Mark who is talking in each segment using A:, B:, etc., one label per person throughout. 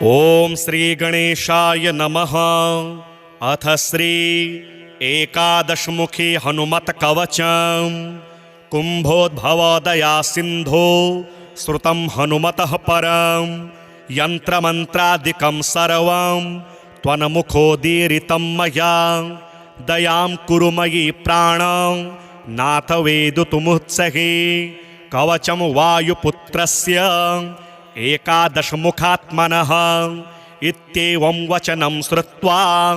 A: ओम श्री गणेशाय नमः। अथ श्री एकादशमुखी हनुमत कवचम्। कुंभोद्भवोदया सिंधो श्रुतं हनुमतः परं यंत्रमंत्रादिकं सर्वं त्वन्मुखोदीरितं मया। दयां कुरु मयि प्राणं नाथ वेदितुमुत्सहे। कवचं वायुपुत्रस्य एकादशमुखात्मनः। इत्येवं वचनं श्रुत्वा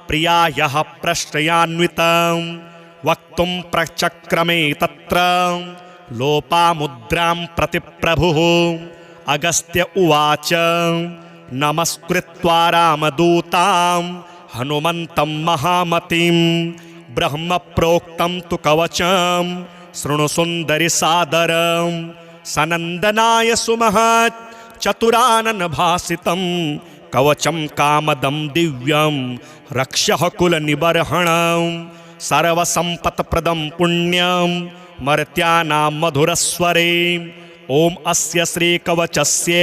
A: प्रियायाः प्रश्रयान्वितं वक्तुं प्रचक्रमे तत्र लोपामुद्रां प्रति प्रभुः। अगस्त्य उवाच नमस्कृत्वा रामदूतां हनुमन्तं महामतिं। ब्रह्म प्रोक्तं तु कवचं शृणु सुन्दरि सादरं। सनन्दनाय सुमहत् चतुरानन भासितं कवचं कामदं दिव्यं रक्षः कुलनिबर्हणं। सर्वसम्पत्प्रदं पुण्यं मर्त्यानां मधुरस्वरे। ओम अस्य श्रीकवचस्य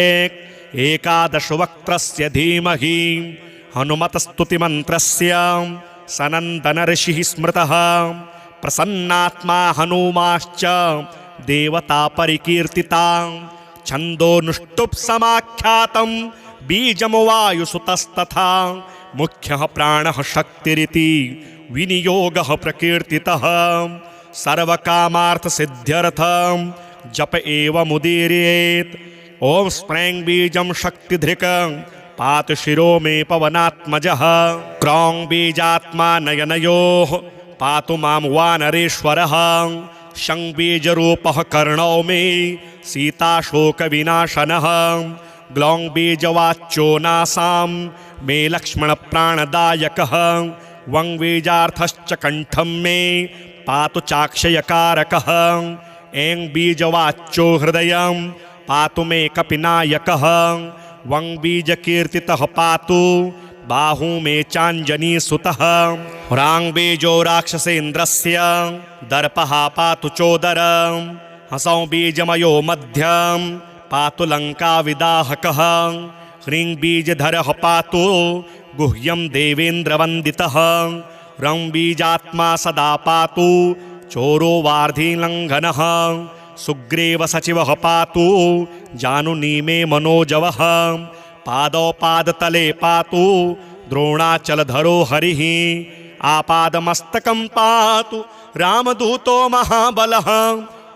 A: एकादशवक्त्रस्य धीमहि हनुमतस्तुतिमन्त्रस्य सनन्दन ऋषिः स्मृतः। प्रसन्नात्मा हनुमाश्च देवता परिकीर्तिता। छन्दोनुष्टुप् समाख्यातं बीजं वायुसुतस्तथा। मुख्यः प्राणः शक्तिरिति विनियोगः प्रकीर्तितः। सर्वकामार्थसिद्ध्यर्थं जप एवमुदीरयेत्। ओम स्प्रैं बीजं शक्तिधृकं पातु शिरो मे पवनात्मजः। क्रौं बीजात्मा नयनयोः पातु मां वानरेश्वरः। शं बीजरूपः कर्णौ मे सीताशोकविनाशनः। ग्लौं बीजवाच्यो नासां मे लक्ष्मणप्राणदायकः। वं बीजार्थश्च कण्ठं मे पातु चाक्षयकारकः। ऐं बीजवाच्यो हृदयं पातु मे कपिनायकः। वं बीजकीर्तितः पातु बाहू मे चाञ्जनीसुतः। ह्रां बीजो राक्षसेन्द्रस्य दर्पः पातु चोदरं। हसौं बीजमयो मध्यं पातु लङ्काविदाहकः। ह्रीं बीजधरः पातु गुह्यं देवेन्द्रवन्दितः। रं बीजात्मा सदा पातु चोरो वार्धिलङ्घनः। सुग्रीव सचिवः पातु जानुनी मे मनोजवः। पादौ पादतले पातु द्रोणाचलधरो हरिः। आपादमस्तकं पातु रामदूतो महाबलः।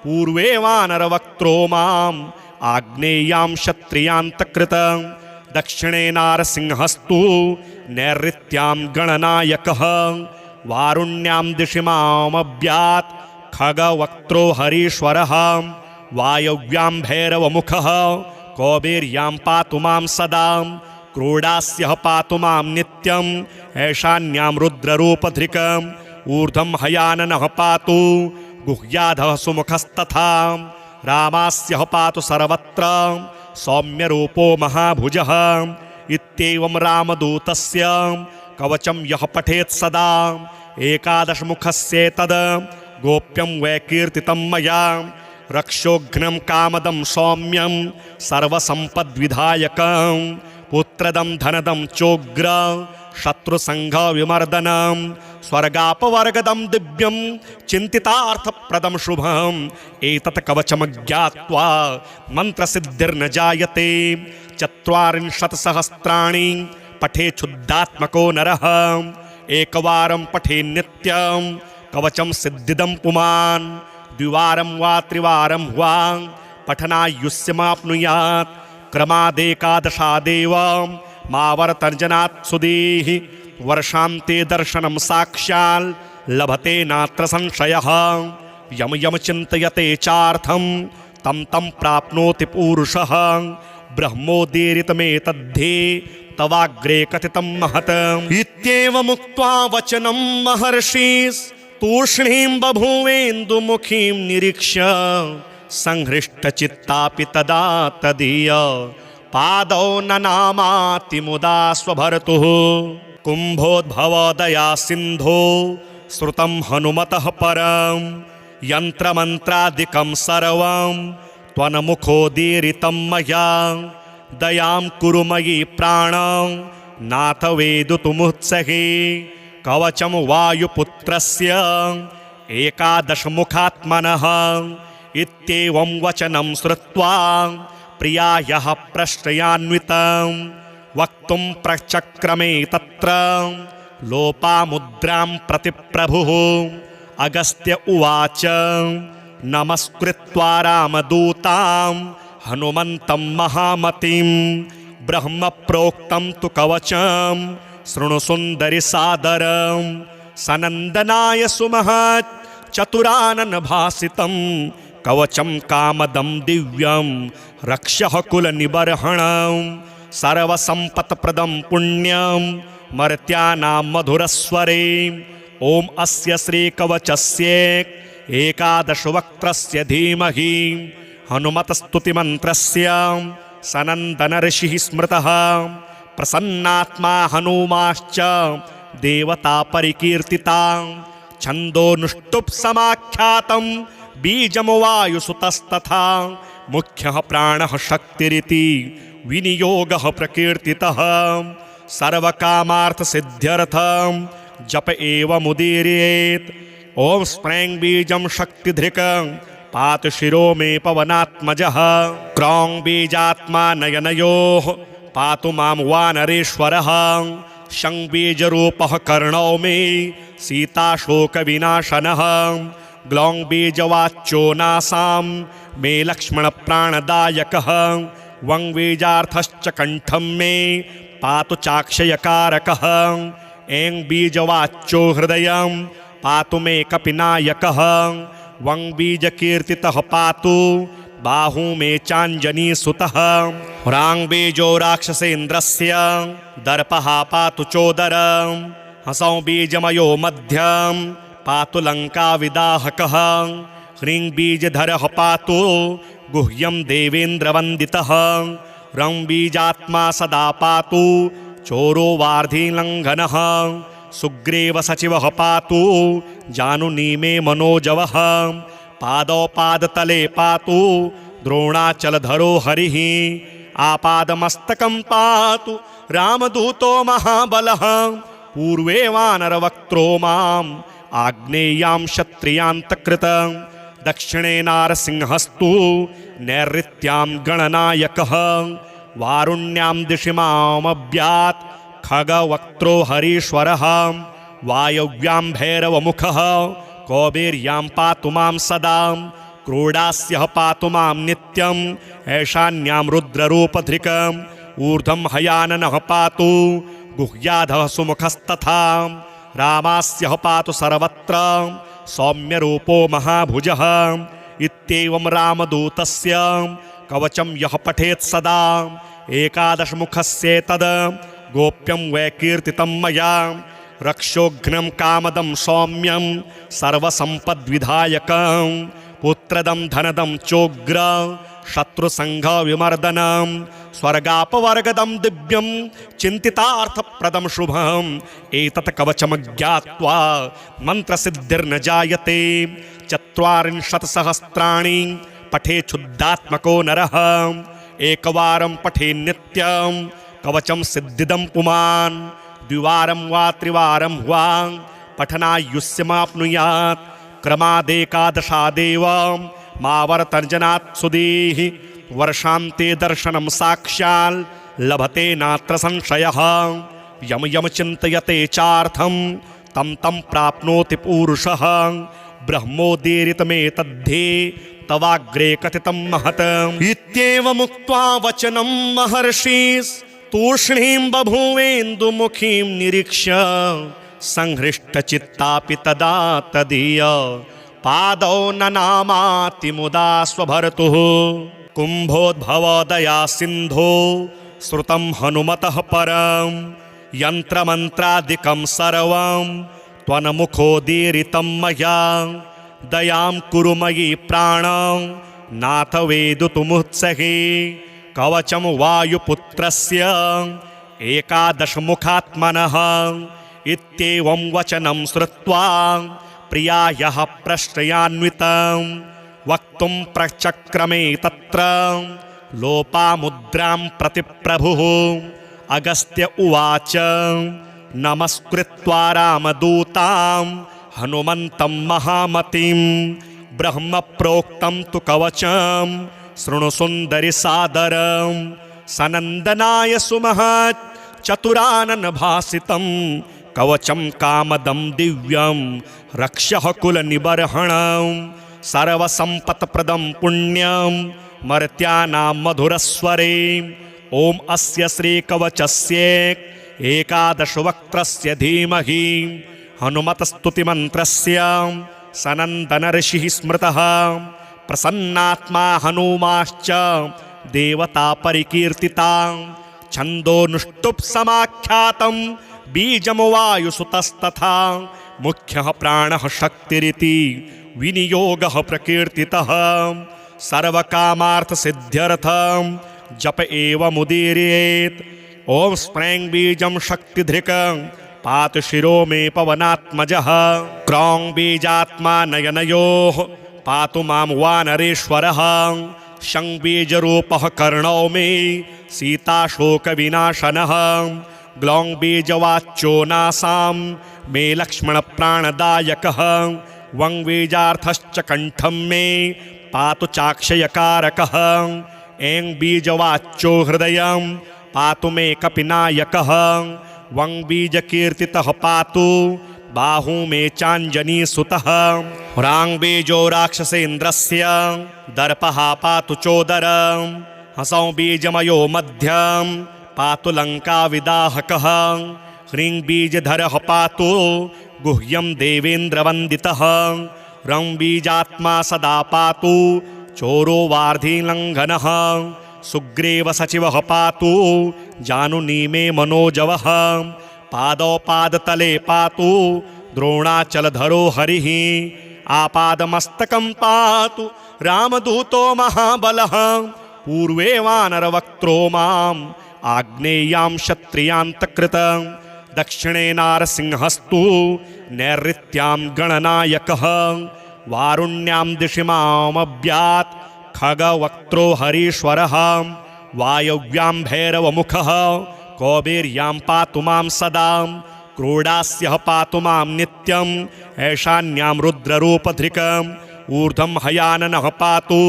A: पूर्वे वानरवक्त्रो माम् आग्नेयां क्षत्रियान्तकृतं। दक्षिणे नारसिंहस्तु नैऋत्यां गणनायकः। वारुण्यां दिशि मामव्यात् खगवक्त्रो हरीश्वरः। वायव्यां भैरवमुखः कौबेर्यां पातु मां सदा। क्रोडास्यः पातु मां नित्यं ऐशान्यां रुद्ररूपधृकम्। ऊर्ध्वं हयाननः पातु गुह्याधः सुमुखस्तथा। रामास्यः पातु सर्वत्र सौम्यरूपो महाभुजः। इत्येवं रामदूतस्य कवचं यः पठेत् सदा एकादशमुखस्येतद् गोप्यं वै कीर्तितं मया। रक्षोघ्नं कामदं सौम्यं सर्वसम्पद्विधायकं। पुत्रदं धनदं चोग्र शत्रुसंघविमर्दनं। स्वर्गापवर्गदं दिव्यं चिन्तितार्थप्रदं शुभम्। एतत् कवचमज्ञात्वा मन्त्रसिद्धिर्न जायते। 40 सहस्राणि पठे क्षुद्धात्मको नरः। एकवारं पठे नित्यं कवचं सिद्धिदं पुमान्। द्विवारं वा त्रिवारं वा पठनायुष्यमाप्नुयात्। क्रमादेकादशादेव मावर्तर्जनात् सुधीः। वर्षान्ते दर्शनं साक्षात् लभते नात्र संशयः। यम यम चिन्तयते चार्थं तं तं प्राप्नोति पूरुषः। ब्रह्मोदीरितमेतद्धि तवाग्रे कथितं महत्। इत्येवमुक्त्वा वचनं महर्षिः तूष्णीं बभूवेन्दुमुखीं निरीक्ष्य। संहृष्टचित्तापि तदा तदीय पादौ ननामाति मुदा स्वभर्तुः। कुम्भोद्भवोदया सिन्धो श्रुतं हनुमतः परं यन्त्रमन्त्रादिकं सर्वं त्वन्मुखोदीरितं मया। दयां कुरु मयि प्राणं नाथ वेदितुमुत्सहे कवचं वायुपुत्रस्य एकादशमुखात्मनः इत्येवं वचनं श्रुत्वा प्रियायाः प्रश्रयान्वितं वक्तुं प्रचक्रमे तत्र लोपामुद्रां प्रति प्रभुः अगस्त्य उवाच नमस्कृत्वा रामदूतां हनुमन्तं महामतिं ब्रह्म प्रोक्तं तु कवचं शृणु सुन्दरि सादरं सनन्दनाय सुमहत् चतुरानन भासितं कवचं कामदं दिव्यं रक्षः कुलनिबर्हणं सर्वसम्पत्प्रदं पुण्यं मर्त्यानां मधुरस्वरे ॐ अस्य श्रीकवचस्य एकादशवक्त्रस्य धीमहि हनुमतस्तुतिमन्त्रस्य सनन्दनऋषिः स्मृतः प्रसन्नात्मा हनुमाश्च देवता परिकीर्तिता छन्दोनुष्टुप् समाख्यातं बीजं वायुसुतस्तथा मुख्यः प्राणः शक्तिरिति विनियोगः प्रकीर्तितः सर्वकामार्थसिद्ध्यर्थं जप एव मुदीरयेत् ॐ स्प्रैं बीजं शक्तिधृकं पातु शिरो मे पवनात्मजः क्रौं बीजात्मा नयनयोः पातु मां वानरेश्वरः शं बीजरूपः कर्णौ मे सीताशोकविनाशनः ग्लौं बीजवाच्यो नासां मे लक्ष्मणप्राणदायकः वं बीजार्थश्च कण्ठं मे पातु चाक्षयकारकः ऐं बीजवाच्यो हृदयं पातु मे कपिनायकः वं बीजकीर्तितः पातु बाहू मे चाञ्जनीसुतः ह्रां बीजो राक्षसेन्द्रस्य दर्पः पातु चोदरं हसौं बीजमयो मध्यं पातु लङ्काविदाहकः ह्रीं बीजधरः पातु गुह्यं देवेन्द्रवन्दितः रं बीजात्मा सदा पातु चोरो वार्धिलङ्घनः सुग्रीवसचिवः पातु जानुनी मे मनोजवः पादौ पादतले पातु द्रोणाचलधरो हरिः आपादमस्तकं पातु रामदूतो महाबलः पूर्वे वानरवक्त्रो माम् आग्नेयां क्षत्रियान्तकृतं दक्षिणे नारसिंहस्तु नैऋत्यां गणनायकः वारुण्यां दिशि मामभ्यात् खगवक्त्रो हरीश्वरः वायव्यां भैरवमुखः कौबेर्यां पातु मां सदा क्रोडास्यः पातु मां नित्यं ऐशान्यां रुद्ररूपधृकम् ऊर्ध्वं हयाननः पातु गुह्याधः सुमुखस्तथा रामास्यः पातु सर्वत्र सौम्यरूपो महाभुजः इत्येवं रामदूतस्य कवचं यः पठेत् सदा एकादशमुखस्येतद् गोप्यं वै कीर्तितं मया रक्षोघ्नं कामदं सौम्यं सर्वसम्पद्विधायकं पुत्रदं धनदं चोग्र शत्रुसङ्घविमर्दनं स्वर्गापवर्गदं दिव्यं चिन्तितार्थप्रदं शुभम् एतत् कवचमज्ञात्वा मन्त्रसिद्धिर्न जायते 40 पठे क्षुद्धात्मको नरः एकवारं पठे नित्यं कवचं सिद्धिदं पुमान् द्विवारं वा त्रिवारं वा पठनायुष्यमाप्नुयात् क्रमादेकादशादेव मावर्तर्जनात् सुधीः वर्षान्ते दर्शनं साक्षात् लभते नात्र संशयः यम यम चिन्तयते चार्थं तं तं प्राप्नोति पूरुषः ब्रह्मोदीरितमेतद्धे तवाग्रे कथितं महत् इत्येवमुक्त्वा वचनं महर्षिस्तूष्णीं बभूवेन्दुमुखीं निरीक्ष्य संहृष्टचित्तापि तदा तदीय पादौ ननामाति मुदा स्वभर्तुः कुम्भोद्भवोदया सिन्धो श्रुतं हनुमतः परं यन्त्रमन्त्रादिकं सर्वं त्वन्मुखोदीरितं मया दयां कुरु मयि प्राणं नाथ वेदितुमुत्सहे कवचं वायुपुत्रस्य एकादशमुखात्मनः इत्येवं वचनं श्रुत्वा प्रियायाः प्रश्रयान्वितं वक्तुं प्रचक्रमे तत्र लोपामुद्रां प्रतिप्रभुः अगस्त्य उवाच नमस्कृत्वा रामदूतां हनुमन्तं महामतिं ब्रह्म प्रोक्तं तु कवचं शृणु सुन्दरि सादरं सनन्दनाय सुमहत् चतुरानन भासितं कवचं कामदं दिव्यं रक्षः कुलनिबर्हणं सर्वसम्पत्प्रदं पुण्यं मर्त्यानां मधुरस्वरे ॐ अस्य श्रीकवचस्य एकादशवक्त्रस्य धीमहि हनुमतस्तुतिमन्त्रस्य सनन्दनऋषिः स्मृतः प्रसन्नात्मा हनुमाश्च देवता परिकीर्तिता छन्दोनुष्टुप् समाख्यातं बीजं वायुसुतस्तथा मुख्यः प्राणः शक्तिरिति विनियोगः प्रकीर्तितः सर्वकामार्थसिद्ध्यर्थं जप एव मुदीरयेत् ॐ स्प्रैं बीजं शक्तिधृकं पातु शिरो मे पवनात्मजः क्रौं बीजात्मा नयनयोः पातु मां वानरेश्वरः शं बीजरूपः कर्णौ मे सीताशोकविनाशनः ग्लौं बीजवाच्यो नासां मे लक्ष्मणप्राणदायकः वं बीजार्थश्च कण्ठं मे पातु चाक्षयकारकः ऐं बीजवाच्यो हृदयं पातु मे कपिनायकः वं बीजकीर्तितः पातु बाहू मे चाञ्जनीसुतः ह्रां बीजो राक्षसेन्द्रस्य दर्पः पातु चोदरं हसौं बीजमयो मध्यं पातु लङ्काविदाहकः ह्रीं बीजधरः पातु गुह्यं देवेन्द्रवन्दितः रं बीजात्मा सदा पातु चोरो वार्धिलङ्घनः सुग्रीवसचिवः पातु जानुनी मे मनोजवः पादौ पादतले पातु द्रोणाचलधरो हरिः आपादमस्तकं पातु रामदूतो महाबलः पूर्वे वानरवक्त्रो माम् आग्नेयां क्षत्रियान्तकृतं दक्षिणे नारसिंहस्तु नैऋत्यां गणनायकः वारुण्यां दिशि मामभ्यात् खगवक्त्रो हरीश्वरः वायव्यां भैरवमुखः कौबेर्यां पातु मां सदा क्रोडास्यः पातु मां नित्यं ऐशान्यां रुद्ररूपधृकम् ऊर्ध्वं हयाननः पातु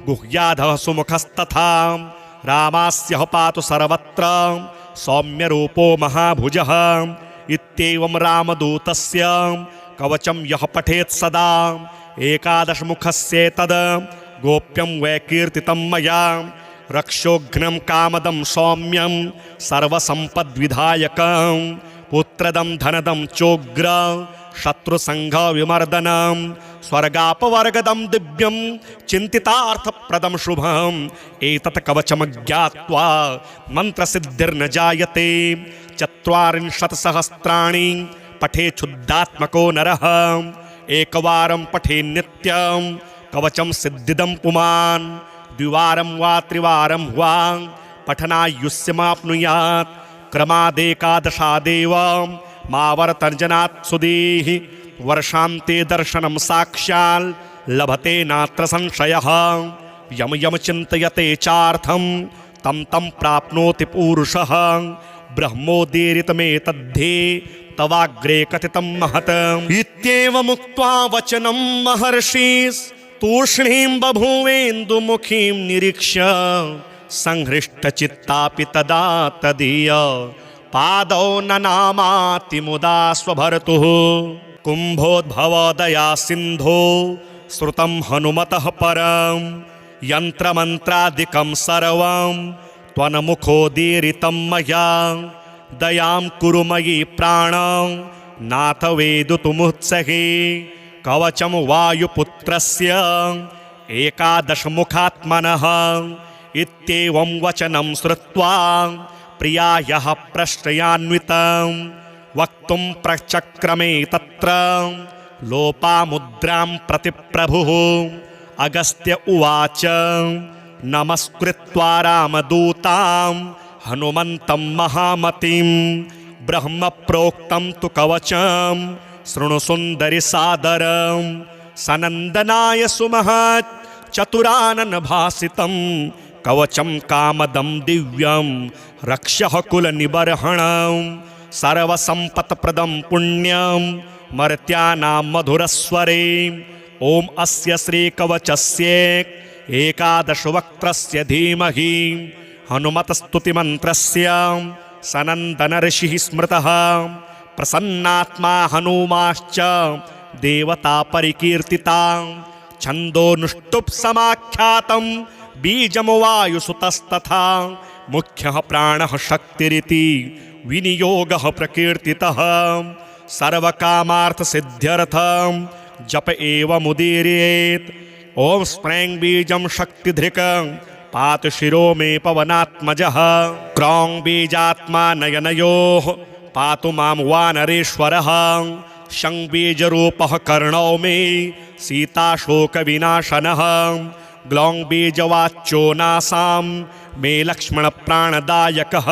A: गुह्याधः सुमुखस्तथा रामास्यः पातु सर्वत्र सौम्यरूपो महाभुजः इत्येवं रामदूतस्य कवचं यः पठेत् सदा एकादशमुखस्येतद् गोप्यं वै कीर्तितं मया रक्षोघ्नं कामदं सौम्यं सर्वसम्पद्विधायकं पुत्रदं धनदं चोग्र शत्रुसङ्घविमर्दनं स्वर्गापवर्गदं दिव्यं चिन्तितार्थप्रदं शुभम् एतत् कवचमज्ञात्वा मन्त्रसिद्धिर्न जायते 40 सहस्राणि पठे क्षुद्धात्मको नरः एकवारं पठे नित्यं कवचं सिद्धिदं पुमान् द्विवारं वा त्रिवारं वा पठनायुष्यमाप्नुयात् क्रमादेकादशादेव मावर्तर्जनात् सुधीः वर्षान्ते दर्शनं साक्षात् लभते नात्र संशयः यम यम चिन्तयते चार्थं तं तं प्राप्नोति पूरुषः ब्रह्मोदीरितमेतद्धे तवाग्रे कथितं महत् इत्येवमुक्त्वा वचनं महर्षिस्तूष्णीं बभूवेन्दुमुखीं निरीक्ष्य संहृष्टचित्तापि तदा तदीय पादौ ननामाति मुदा स्वभर्तुः कुम्भोद्भवदया सिन्धो श्रुतं हनुमतः परं यन्त्रमन्त्रादिकं सर्वं त्वन्मुखोदीरितं मया दयां कुरु मयि प्राणं नाथ वेदुतुमुत्सहे कवचं वायुपुत्रस्य एकादशमुखात्मनः इत्येवं वचनं श्रुत्वा प्रियायाः प्रश्रयान्वितं वक्तुं प्रचक्रमे तत्र लोपामुद्रां प्रतिप्रभुः अगस्त्य उवाच नमस्कृत्वा रामदूतां हनुमन्तं महामतिं ब्रह्म प्रोक्तं तु कवचं शृणु सुन्दरि सादरं सनन्दनाय सुमहत् चतुरानन भासितं कवचं कामदं दिव्यं रक्ष्यः कुलनिबर्हणं सर्वसम्पत्प्रदं पुण्यं मर्त्यानां मधुरस्वरे। ॐ अस्य श्रीकवचस्य एकादशवक्त्रस्य धीमहि हनुमतस्तुतिमन्त्रस्य सनन्दनऋषिः स्मृतः प्रसन्नात्मा हनुमाश्च देवता परिकीर्तिता। छन्दोनुष्टुप् समाख्यातं बीजं वायुसुतस्तथा मुख्यः प्राणः शक्तिरिति विनियोगः प्रकीर्तितः। सर्वकामार्थसिद्ध्यर्थं जप एव मुदीरयेत्। ॐ स्प्रैं बीजं शक्तिधृकं पातु शिरो मे पवनात्मजः। क्रौं बीजात्मा नयनयोः पातु मां वानरेश्वरः। शं बीजरूपः कर्णौ मे सीताशोकविनाशनः। ग्लौं बीजवाच्यो नासां मे लक्ष्मणप्राणदायकः।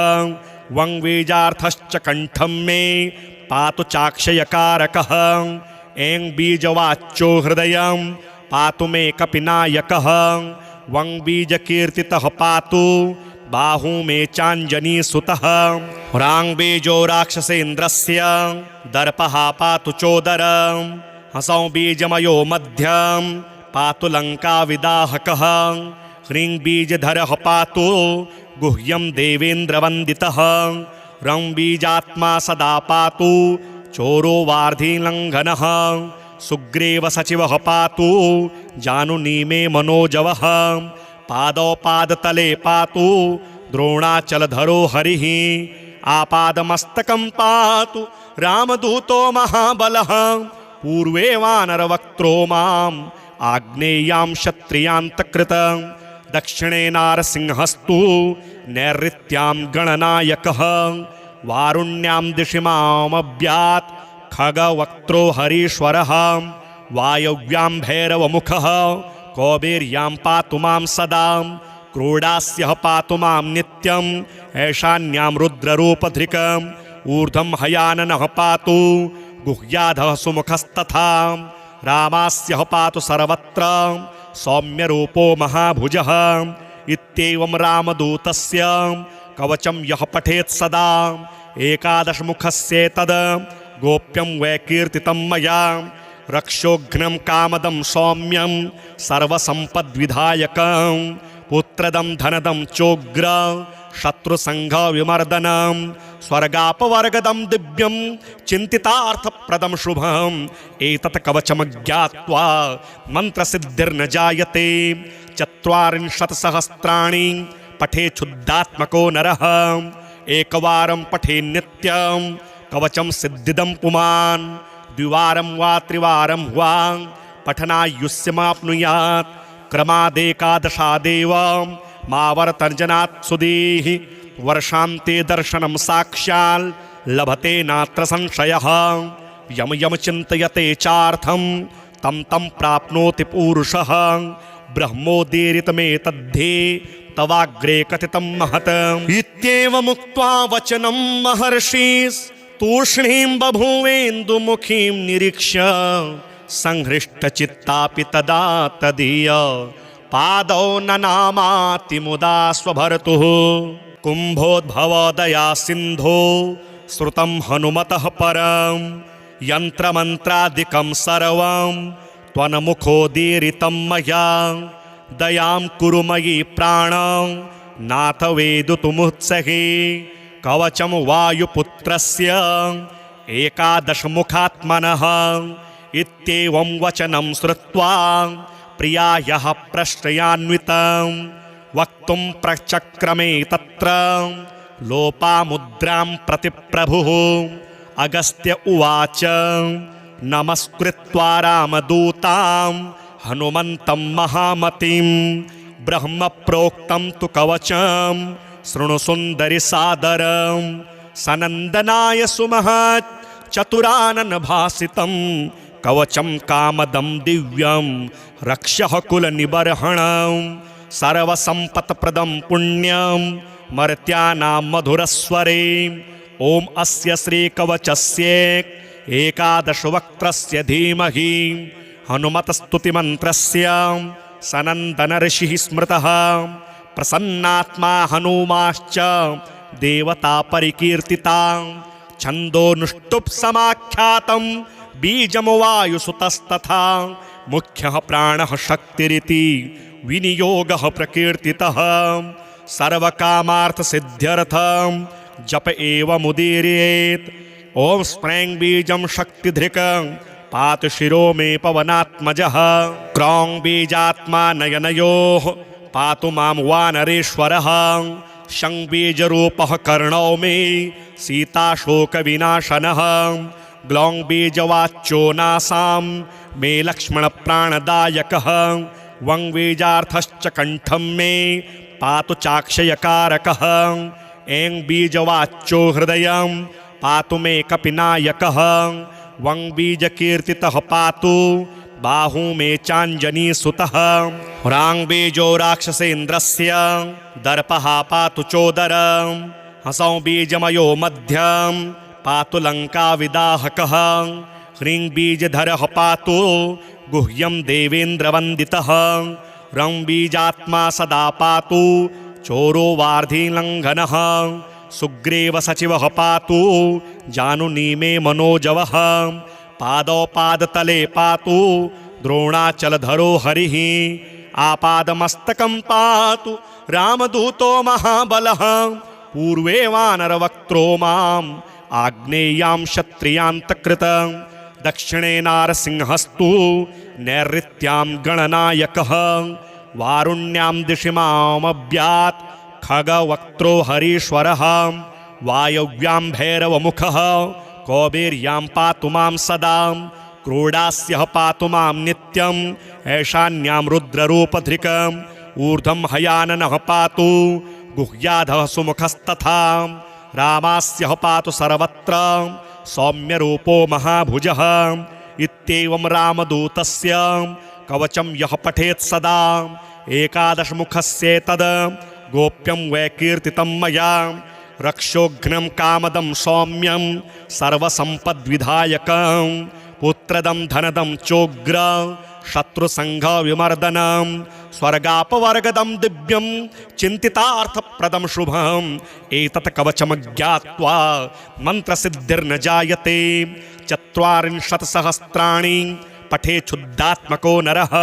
A: वं बीजार्थश्च कण्ठं मे पातु चाक्षयकारकः। ऐं बीजवाच्यो हृदयं पातु मे कपिनायकः। वं बीजकीर्तितः पातु बाहू मे चाञ्जनीसुतः। ह्रां बीजो राक्षसेन्द्रस्य दर्पः पातु चोदरं। हसौं बीजमयो मध्यं पातु लङ्काविदाहकः। ह्रीं बीजधरः पातु गुह्यं देवेन्द्रवन्दितः। रं बीजात्मा सदा पातु चोरो वार्धिलङ्घनः। सुग्रीवसचिवः पातु जानुनी मे मनोजवः। पादौ पादतले पातु द्रोणाचलधरो हरिः। आपादमस्तकं पातु रामदूतो महाबलः। पूर्वे वानरवक्त्रो माम् आग्नेयां क्षत्रियान्तकृतं। दक्षिणे नारसिंहस्तु नैऋत्यां गणनायकः। वारुण्यां दिशि मामभ्यात् खगवक्त्रो हरीश्वरः। वायव्यां भैरवमुखः कौबेर्यां पातु मां सदा। क्रोडास्यः पातु मां नित्यं ऐशान्यां रुद्ररूपधृकम्। ऊर्ध्वं हयाननः पातु गुह्याधः सुमुखस्तथा। रामास्यः पातु सर्वत्र सौम्यरूपो महाभुजः। इत्येवं रामदूतस्य कवचं यः पठेत् सदा एकादशमुखस्येतद् गोप्यं वै कीर्तितं मया। रक्षोघ्नं कामदं सौम्यं सर्वसम्पद्विधायकं। पुत्रदं धनदं चोग्र शत्रुसङ्घविमर्दनं। स्वर्गापवर्गदं दिव्यं चिन्तितार्थप्रदं शुभम्। एतत् कवचमज्ञात्वा मन्त्रसिद्धिर्न जायते। 40 सहस्राणि पठे क्षुद्धात्मको नरः। एकवारं पठे नित्यं कवचं सिद्धिदं पुमान्। द्विवारं वा त्रिवारं वा पठनायुष्यमाप्नुयात्। क्रमादेकादशादेव मावर्तर्जनात् सुधीः। वर्षान्ते दर्शनं साक्षात् लभते नात्र संशयः। यम यम चिन्तयते चार्थं तं तं प्राप्नोति पूरुषः। ब्रह्मोदीरितमेतद्धे तवाग्रे कथितं महत्। इत्येवमुक्त्वा वचनं महर्षिस्तूष्णीं बभूवेन्दुमुखीं निरीक्ष्य। संहृष्टचित्तापि तदा तदीय पादौ ननामाति मुदा स्वभर्तुः। कुम्भोद्भवोदया सिन्धो श्रुतं हनुमतः परं। यन्त्रमन्त्रादिकं सर्वं त्वन्मुखोदीरितं मया। दयां कुरु मयि प्राणं नाथ वेदितुमुत्सहे। कवचं वायुपुत्रस्य एकादशमुखात्मनः। इत्येवं वचनं श्रुत्वा प्रियायाः प्रश्रयान्वितं वक्तुं प्रचक्रमे तत्र लोपामुद्रां प्रति प्रभुः। अगस्त्य उवाच नमस्कृत्वा रामदूतां हनुमन्तं महामतिं। ब्रह्मप्रोक्तं तु कवचं शृणु सुन्दरि सादरं। सनन्दनाय सुमहत् चतुरानन भासितं। कवचं कामदं दिव्यं रक्ष्यः कुलनिबर्हणं। सर्वसम्पत्प्रदं पुण्यं मर्त्यानां मधुरस्वरे। ॐ अस्य श्रीकवचस्य एकादशवक्त्रस्य धीमहि हनुमतस्तुतिमन्त्रस्य सनन्दनऋषिः स्मृतः प्रसन्नात्मा हनुमाश्च देवता परिकीर्तिता छन्दोनुष्टुप् समाख्यातं बीजं वायुसुतस्तथा मुख्यः प्राणः शक्तिरिति विनियोगः प्रकीर्तितः सर्वकामार्थसिद्ध्यर्थं जप एव मुदीरयेत् ॐ स्प्रैं बीजं शक्तिधृकं पातु शिरो मे पवनात्मजः क्रौं बीजात्मा नयनयोः पातु मां वानरेश्वरः शं बीजरूपः कर्णौ मे सीताशोकविनाशनः ग्लौं बीजवाच्यो नासां मे लक्ष्मणप्राणदायकः वं बीजार्थश्च कण्ठं मे पातु चाक्षयकारकः ऐं बीजवाच्यो हृदयं पातु मे कपिनायकः वं बीजकीर्तितः पातु बाहू मे चाञ्जनीसुतः ह्रां बीजो राक्षसेन्द्रस्य दर्पः पातु चोदरं हसौं बीजमयो मध्यं पातु लङ्काविदाहकः ह्रीं बीजधरः पातु गुह्यं देवेन्द्रवन्दितः रं बीजात्मा सदा पातु चोरो वार्धिलङ्घनः सुग्रीवसचिवः पातु जानुनी मे मनोजवः पादौ पादतले पातु द्रोणाचलधरो हरिः आपादमस्तकं पातु रामदूतो महाबलः पूर्वे वानरवक्त्रो माम् आग्नेयां क्षत्रियान्तकृतं दक्षिणे नारसिंहस्तु नैऋत्यां गणनायकः वारुण्यां दिशि मामव्यात् खगवक्त्रो हरीश्वरः वायव्यां भैरवमुखः कौबेर्यां पातु मां सदा क्रोडास्यः पातु मां नित्यम् ऐशान्यां रुद्ररूपधृकम् ऊर्ध्वं हयाननः पातु गुह्याधः सुमुखस्तथा रामास्यः पातु सर्वत्र सौम्यरूपो महाभुजः इत्येवं रामदूतस्य कवचं यः पठेत् सदा एकादशमुखस्येतद् गोप्यं वै कीर्तितं मया रक्षोघ्नं कामदं सौम्यं सर्वसम्पद्विधायकं पुत्रदं धनदं चोग्र शत्रुसङ्घविमर्दनं स्वर्गापवर्गदं दिव्यं चिन्तितार्थप्रदं शुभम् एतत् कवचमज्ञात्वा मन्त्रसिद्धिर्न जायते 40 सहस्राणि पठे क्षुद्धात्मको नरः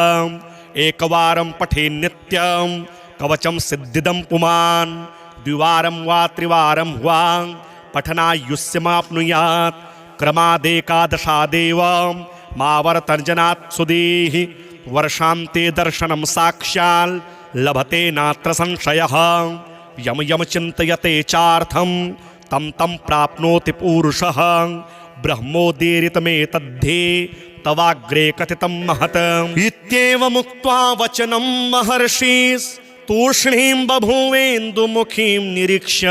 A: एकवारं पठे नित्यं कवचं सिद्धिदं पुमान् द्विवारं वा त्रिवारं वा पठनायुष्यमाप्नुयात् क्रमादेकादशादेव मावर्तर्जनात् सुधीः वर्षान्ते दर्शनं साक्षात् लभते नात्र संशयः यम यम चिन्तयते चार्थं तं तं प्राप्नोति पूरुषः ब्रह्मोदीरितमेतद्धे तवाग्रे कथितं महत् इत्येवमुक्त्वा वचनं महर्षिस्तूष्णीं बभूवेन्दुमुखीं निरीक्ष्य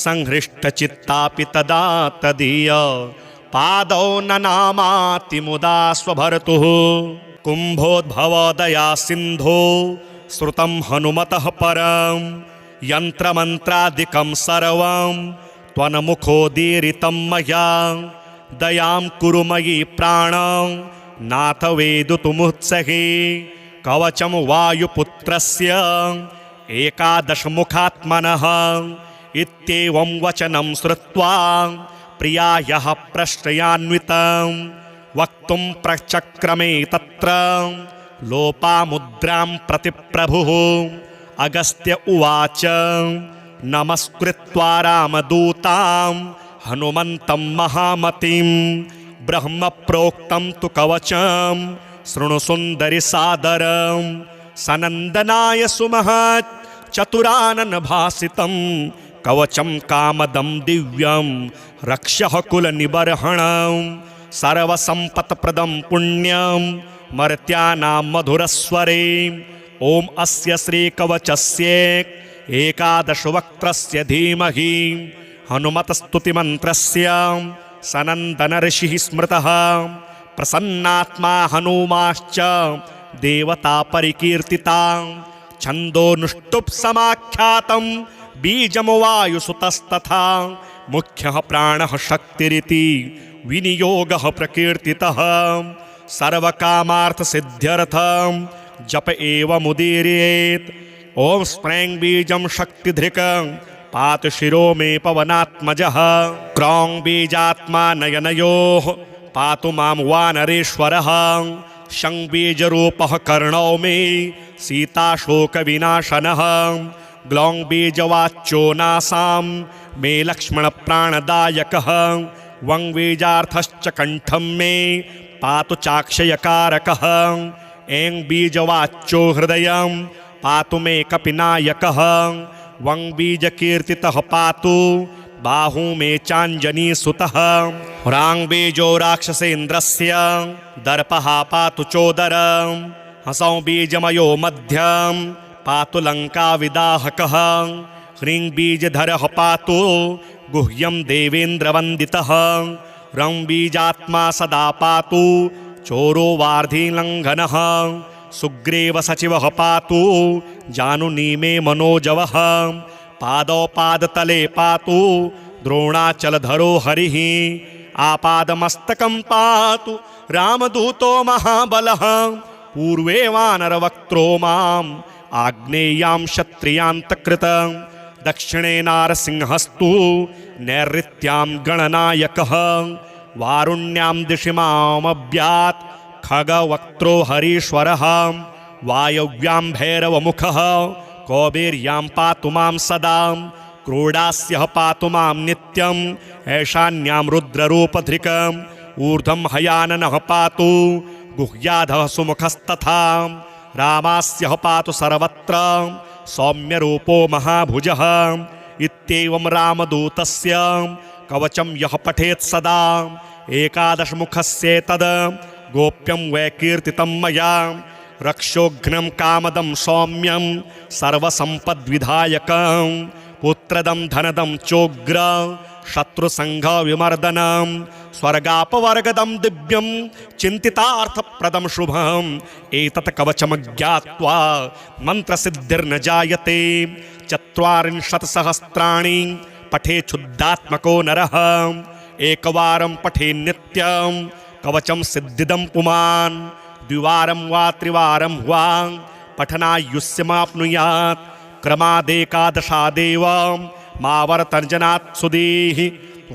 A: संहृष्टचित्तापि तदा तदीय पादौ ननामाति मुदा स्वभर्तुः कुम्भोद्भवोदया सिन्धो श्रुतं हनुमतः परं यन्त्रमन्त्रादिकं सर्वं त्वन्मुखोदीरितं मया दयां कुरु मयि प्राणं नाथ वेदितुमुत्सहे कवचं वायुपुत्रस्य एकादशमुखात्मनः इत्येवं वचनं श्रुत्वा प्रियायाः प्रश्रयान्वितं वक्तुं प्रचक्रमे तत्र लोपामुद्रां प्रति प्रभुः अगस्त्य उवाच नमस्कृत्वा रामदूतां हनुमन्तं महामतिं ब्रह्मप्रोक्तं तु कवचं शृणु सुन्दरि सादरं सनन्दनाय सुमहत् चतुरानन भासितं कवचं कामदं दिव्यं रक्षः कुलनिबर्हणं सर्वसम्पत्प्रदं पुण्यं मर्त्यानां मधुरस्वरे ॐ अस्य श्रीकवचस्य एकादशवक्त्रस्य धीमहि हनुमतस्तुतिमन्त्रस्य सनन्दनऋषिः स्मृतः प्रसन्नात्मा हनुमाश्च देवता परिकीर्तिता छन्दोनुष्टुप् समाख्यातं बीजं वायुसुतस्तथा मुख्यः प्राणः शक्तिरिति विनियोगः प्रकीर्तितः सर्वकामार्थसिद्ध्यर्थं जप एव मुदीरयेत् ॐ स्प्रैं बीजं शक्तिधृकं पातु शिरो मे पवनात्मजः क्रौं बीजात्मा नयनयोः पातु मां वानरेश्वरः शं बीजरूपः कर्णौ मे सीताशोकविनाशनः ग्लौं बीजवाच्यो नासां मे लक्ष्मणप्राणदायकः वं बीजार्थश्च कण्ठं मे पातु चाक्षयकारकः ऐं बीजवाच्यो हृदयं पातु मे कपिनायकः वं बीजकीर्तितः पातु बाहू मे चाञ्जनीसुतः ह्रां बीजो राक्षसेन्द्रस्य दर्पः पातु चोदरं हसौं बीजमयो मध्यं पातु लङ्काविदाहकः ह्रीं बीजधरः पातु गुह्यं देवेन्द्रवन्दितः रं बीजात्मा सदा पातु चोरो वार्धिलङ्घनः सुग्रीव सचिवः पातु जानुनी मे मनोजवः पादौ पादतले पातु द्रोणाचलधरो हरिः आपादमस्तकं पातु रामदूतो महाबलः पूर्वे वानरवक्त्रो माम् आग्नेयां क्षत्रियान्तकृतं दक्षिणे नारसिंहस्तु नैऋत्यां गणनायकः वारुण्यां दिशि मामव्यात् खगवक्त्रो हरीश्वरः वायव्यां भैरवमुखः कौबेर्यां पातु मां सदा क्रोडास्यः पातु मां नित्यम् ऐशान्यां रुद्ररूपधृकम् ऊर्ध्वं हयाननः पातु गुह्याधः सुमुखस्तथा रामास्यः पातु सर्वत्र सौम्यरूपो महाभुजः इत्येवं रामदूतस्य कवचं यः पठेत् सदा एकादशमुखस्येतद् गोप्यं वै कीर्तितं मया रक्षोघ्नं कामदं सौम्यं सर्वसम्पद्विधायकं पुत्रदं धनदं चोग्र शत्रुसङ्घविमर्दनं स्वर्गापवर्गदं दिव्यं चिन्तितार्थप्रदं शुभम् एतत् कवचमज्ञात्वा मन्त्रसिद्धिर्न जायते 40 सहस्राणि पठे क्षुद्धात्मको नरः एकवारं पठे नित्यं कवचं सिद्धिदं पुमान् द्विवारं वा त्रिवारं वा पठनायुष्यमाप्नुयात् क्रमादेकादशादेव मावर्तर्जनात् सुधीः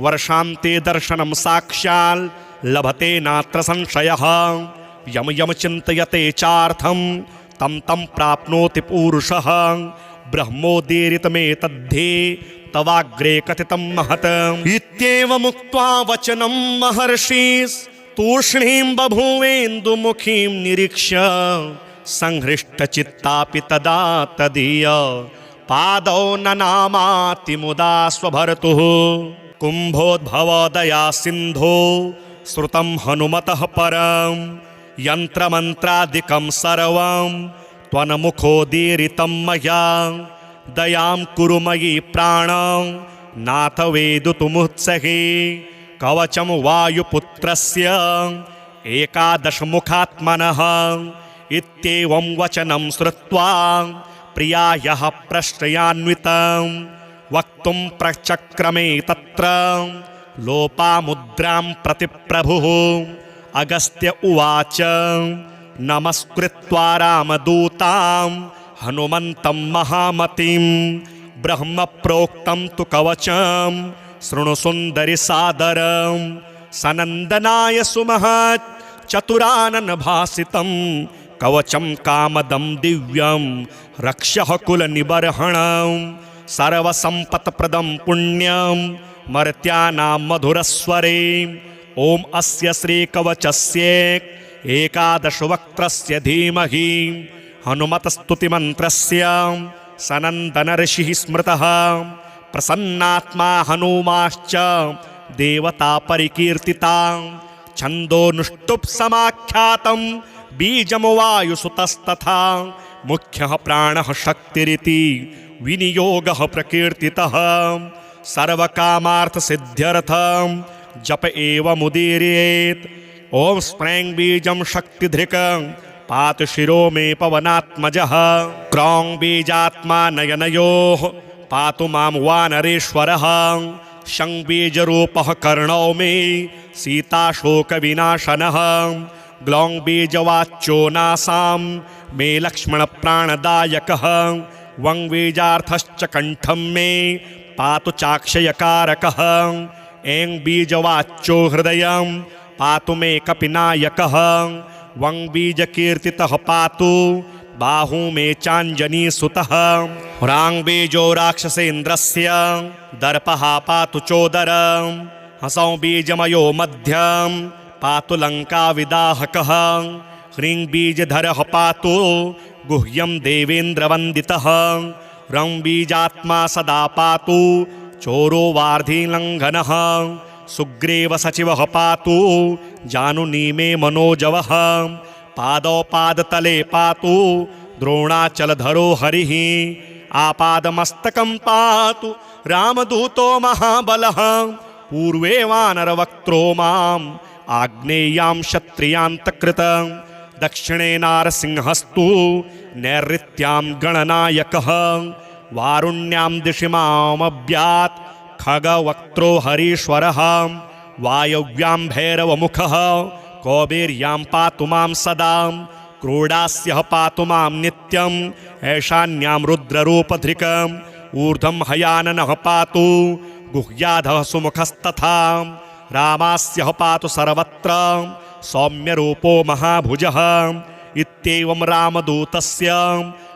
A: वर्षान्ते दर्शनं साक्षात् लभते नात्र संशयः यम यम चिन्तयते चार्थं तं तं प्राप्नोति पूरुषः ब्रह्मोदीरितमेतद्धे तवाग्रे कथितं महत् इत्येवमुक्त्वा वचनं महर्षिस्तूष्णीं बभूवेन्दुमुखीं निरीक्ष्य संहृष्टचित्तापि तदा तदीय पादौ ननामाति मुदा स्वभर्तुः कुम्भोद्भवोदया सिन्धो श्रुतं हनुमतः परं यन्त्रमन्त्रादिकं सर्वं त्वन्मुखोदीरितं मया दयां कुरु मयि प्राणं नाथ वेदुतुमुत्सहे कवचं वायुपुत्रस्य एकादशमुखात्मनः इत्येवं वचनं श्रुत्वा प्रियायाः प्रश्रयान्वितं वक्तुं प्रचक्रमे तत्र लोपामुद्रां प्रति प्रभुः अगस्त्य उवाच नमस्कृत्वा रामदूतां हनुमन्तं महामतिं ब्रह्मप्रोक्तं तु कवचं शृणु सुन्दरि सादरं सनन्दनाय सुमहत् चतुरानन भासितं कवचं कामदं दिव्यं रक्षः कुलनिबर्हणं सर्वसम्पत्प्रदं पुण्यं मर्त्यानां मधुरस्वरे ॐ अस्य श्रीकवचस्य एकादशवक्त्रस्य धीमहि हनुमतस्तुतिमन्त्रस्य सनन्दनऋषिः स्मृतः प्रसन्नात्मा हनूमाश्च देवता परिकीर्तिता छन्दोनुष्टुप् समाख्यातं बीजं वायुसुतस्तथा मुख्यः प्राणः शक्तिरिति विनियोगः प्रकीर्तितः सर्वकामार्थसिद्ध्यर्थं जप एव मुदीरयेत् ॐ स्प्रैं बीजं शक्तिधृकं पातु शिरो मे पवनात्मजः क्रौं बीजात्मा नयनयोः पातु मां वानरेश्वरः शं बीजरूपः कर्णौ मे सीताशोकविनाशनः ग्लौं बीजवाच्यो नासां मे लक्ष्मणप्राणदायकः वङ्बीजार्थश्च कण्ठं मे पातु चाक्षयकारकः ऐं बीजवाच्यो हृदयं पातु मे कपिनायकः वङ्बीजकीर्तितः पातु बाहू मे चाञ्जनीसुतः ह्राङ्बीजो राक्षसेन्द्रस्य दर्पः पातु चोदरं हसौं बीजमयो मध्यं पातु लङ्काविदाहकः ह्रीं बीजधरः पातु गुह्यं देवेन्द्रवन्दितः रं बीजात्मा सदा पातु चोरो वार्धिलङ्घनः सुग्रीव सचिवः पातु जानुनी मे मनोजवः पादौ पादतले पातु द्रोणाचलधरो हरिः आपादमस्तकं पातु रामदूतो महाबलः पूर्वे वानरवक्त्रो माम् आग्नेयां क्षत्रियान्तकृतं दक्षिणे नारसिंहस्तु नैऋत्यां गणनायकः वारुण्यां दिशि मामव्यात् खगवक्त्रो हरीश्वरः वायव्यां भैरवमुखः कौबेर्यां पातु मां सदा क्रोडास्यः पातु मां नित्यम् ऐशान्यां रुद्ररूपधृकम् ऊर्ध्वं हयाननः पातु गुह्याधः सुमुखस्तथा रामास्यः पातु सर्वत्र सौम्यरूपो महाभुजः इत्येवं रामदूतस्य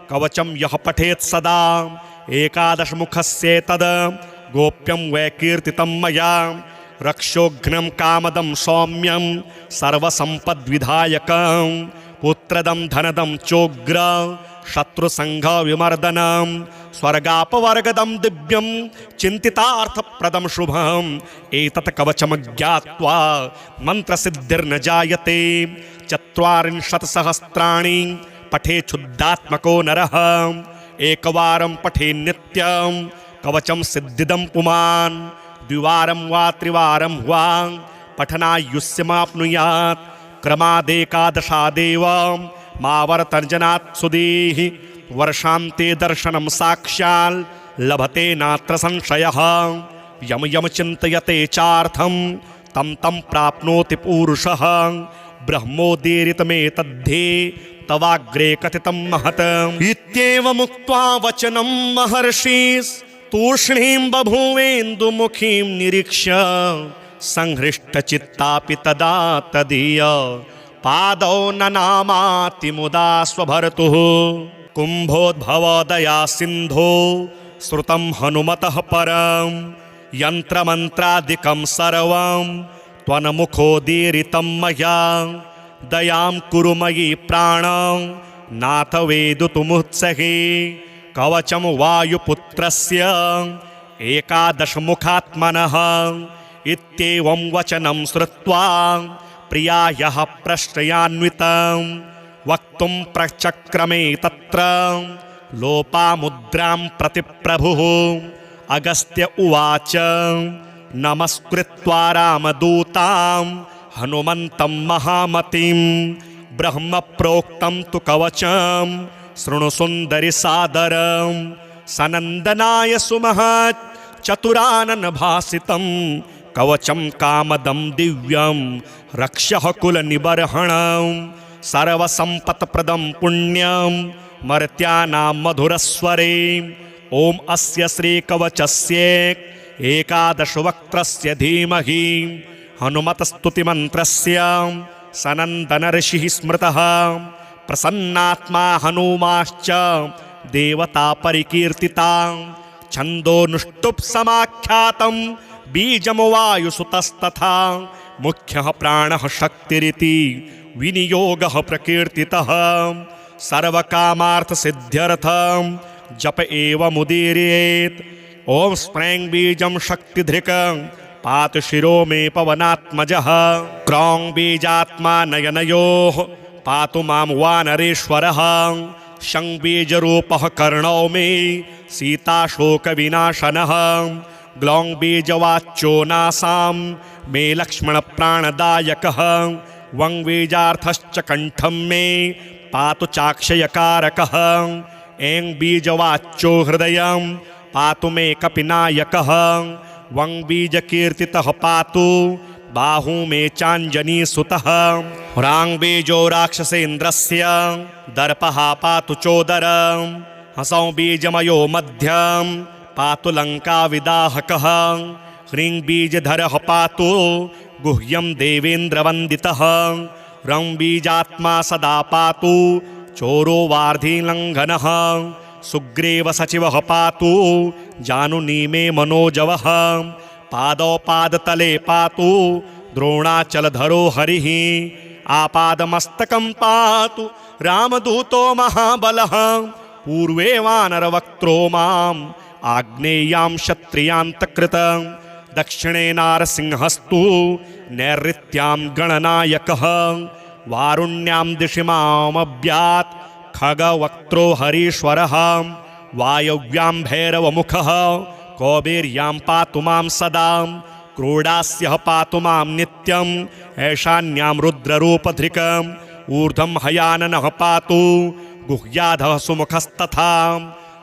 A: कवचं यः पठेत् सदा एकादशमुखस्येतद् गोप्यं वै कीर्तितं मया रक्षोघ्नं कामदं सौम्यं सर्वसम्पद्विधायकं पुत्रदं धनदं चोग्र शत्रुसङ्घविमर्दनं स्वर्गापवर्गदं दिव्यं चिन्तितार्थप्रदं शुभम् एतत् कवचमज्ञात्वा मन्त्रसिद्धिर्न जायते 40 सहस्राणि पठे क्षुद्धात्मको नरः एकवारं पठे नित्यं कवचं सिद्धिदं पुमान् द्विवारं वा त्रिवारं वा पठनायुष्यमाप्नुयात् क्रमादेकादशादेव मावर्तर्जनात् सुधीः वर्षान्ते दर्शनं साक्षात् लभते नात्र संशयः यम यम चिन्तयते चार्थं तं तं प्राप्नोति पूरुषः ब्रह्मोदीरितमेतद्धे तवाग्रे कथितं महत् इत्येवमुक्त्वा वचनं महर्षिस्तूष्णीं बभूवेन्दुमुखीं निरीक्ष्य संहृष्टचित्तापि तदा तदीय पादौ ननामाति मुदा स्वभर्तुः कुम्भोद्भवोदया सिन्धो श्रुतं हनुमतः परं यन्त्रमन्त्रादिकं सर्वं त्वन्मुखोदीरितं मया दयां कुरु मयि प्राणं नाथ वेदुतुमुत्सहे कवचं वायुपुत्रस्य एकादशमुखात्मनः इत्येवं वचनं श्रुत्वा प्रियायाः प्रश्रयान्वितं वक्तुं प्रचक्रमे तत्र लोपामुद्रां प्रति प्रभुः अगस्त्य उवाच नमस्कृत्वा रामदूतां हनुमन्तं महामतिं ब्रह्म प्रोक्तं तु कवचं शृणु सुन्दरि सादरं सनन्दनाय सुमहत् चतुरानन भासितं कवचं कामदं दिव्यं रक्षः कुलनिबर्हणं सर्वसम्पत्प्रदं पुण्यं मर्त्यानां मधुरस्वरे ॐ अस्य श्रीकवचस्य एकादशवक्त्रस्य धीमहि हनुमतस्तुतिमन्त्रस्य सनन्दनऋषिः स्मृतः प्रसन्नात्मा हनुमाश्च देवता परिकीर्तिता छन्दोनुष्टुप् समाख्यातं बीजं वायुसुतस्तथा मुख्यः प्राणः शक्तिरिति विनियोगः प्रकीर्तितः सर्वकामार्थसिद्ध्यर्थं जप एव मुदीरयेत् ॐ स्प्रैं बीजं शक्तिधृकं पातु शिरो मे पवनात्मजः क्रौं बीजात्मा नयनयोः पातु मां वानरेश्वरः शं बीजरूपः कर्णौ मे सीताशोकविनाशनः ग्लौं बीजवाच्यो नासां मे लक्ष्मणप्राणदायकः वं बीजार्थश्च कण्ठं मे पातु चाक्षयकारकः ऐं बीजवाच्यो हृदयं पातु मे कपिनायकः वं बीजकीर्तितः पातु बाहू मे चाञ्जनीसुतः ह्राङ्बीजो राक्षसेन्द्रस्य दर्पः पातु चोदरं हसौ बीजमयो मध्यम पातु लङ्काविदाहकः ह्रीं बीजधरः पातु गुह्यं देवेन्द्रवन्दितः रं बीजात्मा सदा पातु चोरो वार्धिलङ्घनः सुग्रीव सचिवः पातु जानुनी मे मनोजवः पादौ पादतले पातु द्रोणाचलधरो हरिः आपादमस्तकं पातु रामदूतो महाबलः पूर्वे वानरवक्त्रो माम् आग्नेयां क्षत्रियान्तकृतं दक्षिणे नारसिंहस्तु नैऋत्यां गणनायकः वारुण्यां दिशि मामव्यात् खगवक्त्रो हरीश्वरः वायव्यां भैरवमुखः कौबेर्यां पातु मां सदा क्रोडास्यः पातु मां नित्यम् ऐशान्यां रुद्ररूपधृकम् ऊर्ध्वं हयाननः पातु गुह्याधः सुमुखस्तथा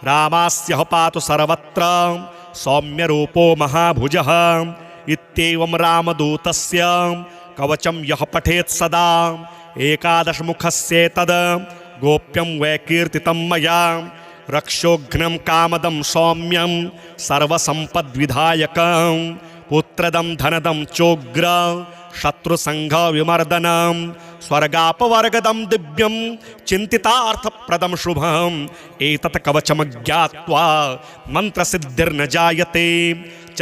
A: रामास्यः पातु सर्वत्र सौम्यरूपो महाभुजः इत्येवं रामदूतस्य कवचं यः पठेत् सदा एकादशमुखस्येतद् गोप्यं वै कीर्तितं मया रक्षोघ्नं कामदं सौम्यं सर्वसम्पद्विधायकं पुत्रदं धनदं चोग्र शत्रुसङ्घविमर्दनं स्वर्गापवर्गदं दिव्यं चिन्तितार्थप्रदं शुभम् एतत् कवचमज्ञात्वा मन्त्रसिद्धिर्न जायते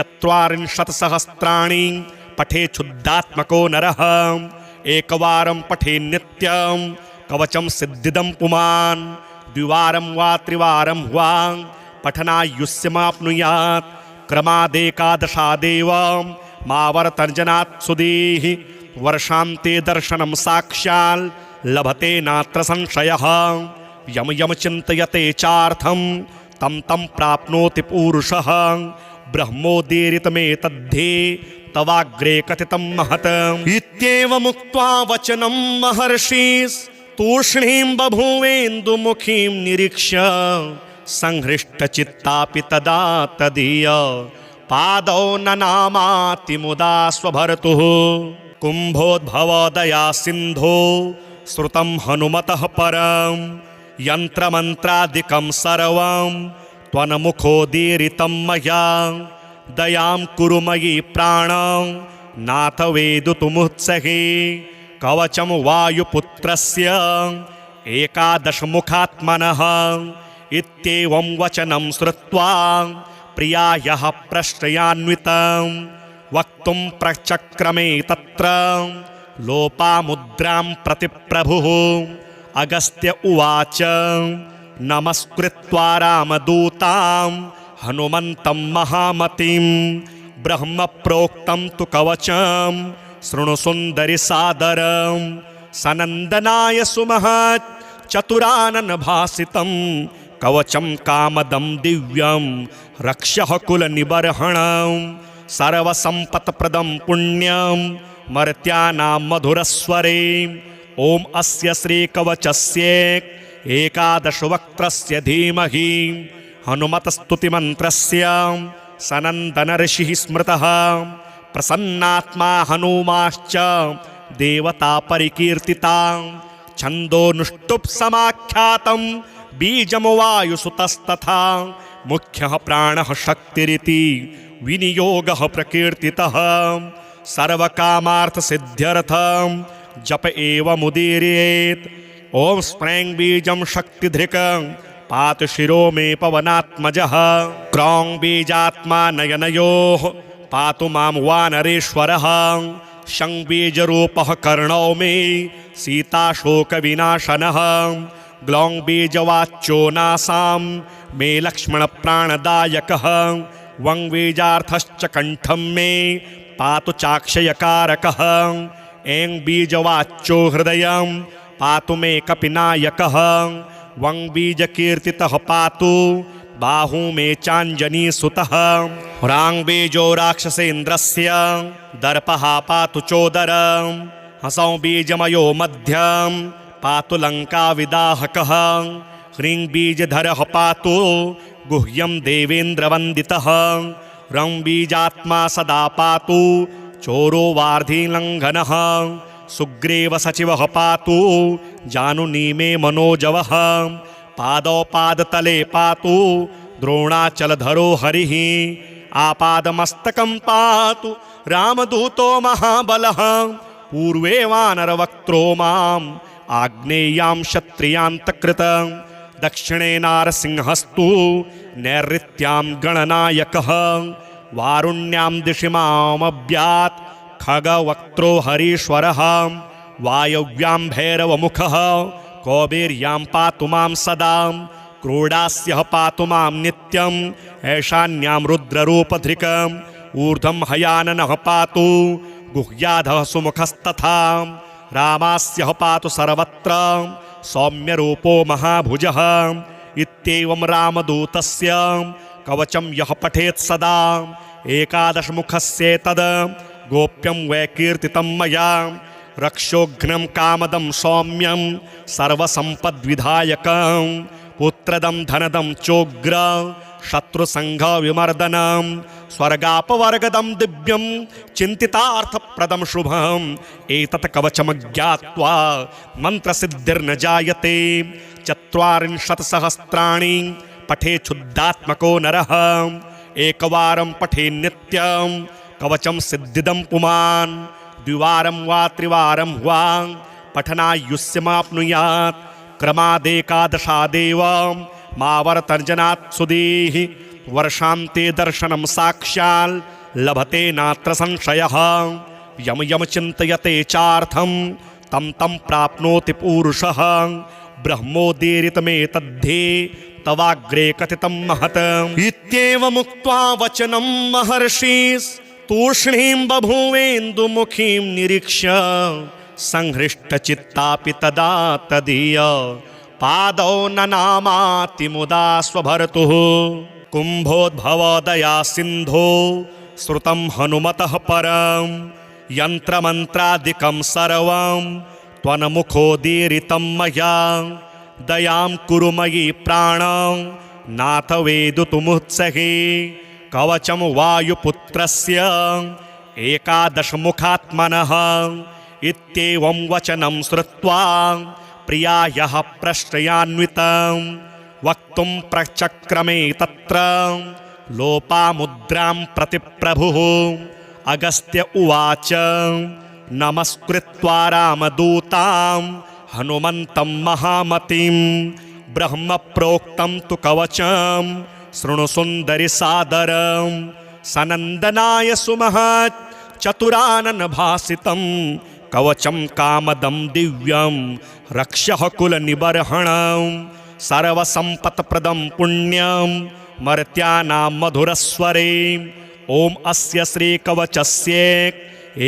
A: 40 पठे क्षुद्धात्मको नरः एकवारं पठे नित्यं कवचं सिद्धिदं पुमान् द्विवारं वा त्रिवारं वा पठनायुष्यमाप्नुयात् क्रमादेकादशादेव मावर्तर्जनात् सुधीः वर्षान्ते दर्शनं साक्षात् लभते नात्र संशयः यम यम चिन्तयते चार्थं तं तं प्राप्नोति पूरुषः ब्रह्मोदीरितमेतद्धे तवाग्रे कथितं महत् इत्येवमुक्त्वा वचनं महर्षिस्तूष्णीं बभूवेन्दुमुखीं निरीक्ष्य संहृष्टचित्तापि तदा तदीय पादौ ननामाति मुदा स्वभर्तुः कुम्भोद्भवोदया सिन्धो श्रुतं हनुमतः परं यन्त्रमन्त्रादिकं सर्वं त्वन्मुखोदीरितं मया दयां कुरु मयि प्राणं नाथ वेदितुमुत्सहे कवचं वायुपुत्रस्य एकादशमुखात्मनः इत्येवं वचनं श्रुत्वा प्रियायाः प्रश्रयान्वितं वक्तुं प्रचक्रमे तत्र लोपामुद्रां प्रति प्रभुः अगस्त्य उवाच नमस्कृत्वा रामदूतां हनुमन्तं महामतिं ब्रह्म प्रोक्तं तु कवचं शृणु सुन्दरि सादरं सनन्दनाय सुमहत् चतुरानन भासितं कवचं कामदं दिव्यं रक्षः कुलनिबर्हणं सर्वसम्पत्प्रदं पुण्यं मर्त्यानां मधुरस्वरे ॐ अस्य श्रीकवचस्य एकादशवक्त्रस्य धीमहि हनुमतस्तुतिमन्त्रस्य सनन्दनऋषिः स्मृतः प्रसन्नात्मा हनुमाश्च देवता परिकीर्तिता छन्दोनुष्टुप् समाख्यातं बीजं वायुसुतस्तथा मुख्यः प्राणः शक्तिरिति विनियोगः प्रकीर्तितः सर्वकामार्थसिद्ध्यर्थं जप एव मुदीरयेत् ॐ स्प्रैं बीजं शक्तिधृकं पातु शिरो मे पवनात्मजः क्रौं बीजात्मा नयनयोः पातु मां वानरेश्वरः शं बीजरूपः कर्णौ मे सीताशोकविनाशनः ग्लौं बीजवाच्यो नासां मे लक्ष्मणप्राणदायकः वं बीजार्थश्च कण्ठं मे पातु चाक्षयकारकः ऐं बीजवाच्यो हृदयं पातु मे कपिनायकः वं बीजकीर्तितः पातु बाहू मे चाञ्जनीसुतः ह्रां बीजो राक्षसेन्द्रस्य दर्पः पातु चोदरं हसौ बीजमयो मध्यं पातु लङ्काविदाहकः ह्रीं बीजधरः पातु गुह्यं देवेन्द्रवन्दितः रं बीजात्मा सदा पातु चोरो वार्धिलङ्घनः सुग्रीव सचिवः पातु जानुनी मे मनोजवः पादौ पादतले पातु द्रोणाचलधरो हरिः आपादमस्तकं पातु रामदूतो महाबलः पूर्वे वानरवक्त्रो माम् आग्नेयां क्षत्रियान्तकृतं दक्षिणे नारसिंहस्तु नैऋत्यां गणनायकः वारुण्यां दिशि मामव्यात् खगवक्त्रो हरीश्वरः वायव्यां भैरवमुखः कौबेर्यां पातु मां सदा क्रोडास्यः पातु मां नित्यम् ऐशान्यां रुद्ररूपधृकम् ऊर्ध्वं हयाननः पातु गुह्याधः सुमुखस्तथा रामास्यः पातु सर्वत्र सौम्यरूपो महाभुजः इत्येवं रामदूतस्य कवचं यः पठेत् सदा एकादशमुखस्येतद् गोप्यं वै कीर्तितं मया रक्षोघ्नं कामदं सौम्यं सर्वसम्पद्विधायकं पुत्रदं धनदं चोग्र शत्रुसङ्घविमर्दनं स्वर्गापवर्गदं दिव्यं चिन्तितार्थप्रदं शुभम् एतत् कवचमज्ञात्वा मन्त्रसिद्धिर्न जायते 40 पठेच्छुद्धात्मको नरः एकवारं पठे नित्यं कवचं सिद्धिदं पुमान् द्विवारं वा त्रिवारं वा पठनायुष्यमाप्नुयात् क्रमादेकादशादेव मावर्तर्जनात् सुधीः वर्षान्ते दर्शनं साक्षात् लभते नात्र संशयः यम यम चिन्तयते चार्थं तं तं प्राप्नोति पूरुषः ब्रह्मोदीरितमेतद्धे तवाग्रे कथितं महत् इत्येवमुक्त्वा वचनं महर्षिस्तूष्णीं बभूवेन्दुमुखीं निरीक्ष्य संहृष्टचित्तापि तदा तदीय पादौ ननामाति मुदा स्वभर्तुः कुम्भोद्भवोदया सिन्धो श्रुतं हनुमतः परं यन्त्रमन्त्रादिकं सर्वं त्वन्मुखोदीरितं मया दयां कुरु मयि प्राणं नाथ वेदितुमुत्सहे कवचं वायुपुत्रस्य एकादशमुखात्मनः इत्येवं वचनं श्रुत्वा प्रियायाः प्रश्रयान्वितं वक्तुं प्रचक्रमे तत्र लोपामुद्रां प्रति प्रभुः अगस्त्य उवाच नमस्कृत्वा रामदूतां हनुमन्तं महामतिं ब्रह्म प्रोक्तं तु कवचं शृणु सुन्दरि सादरं सनन्दनाय सुमहत् चतुरानन भासितं कवचं कामदं दिव्यं रक्षः कुलनिबर्हणं सर्वसम्पत्प्रदं पुण्यं मर्त्यानां मधुरस्वरे ॐ अस्य श्रीकवचस्य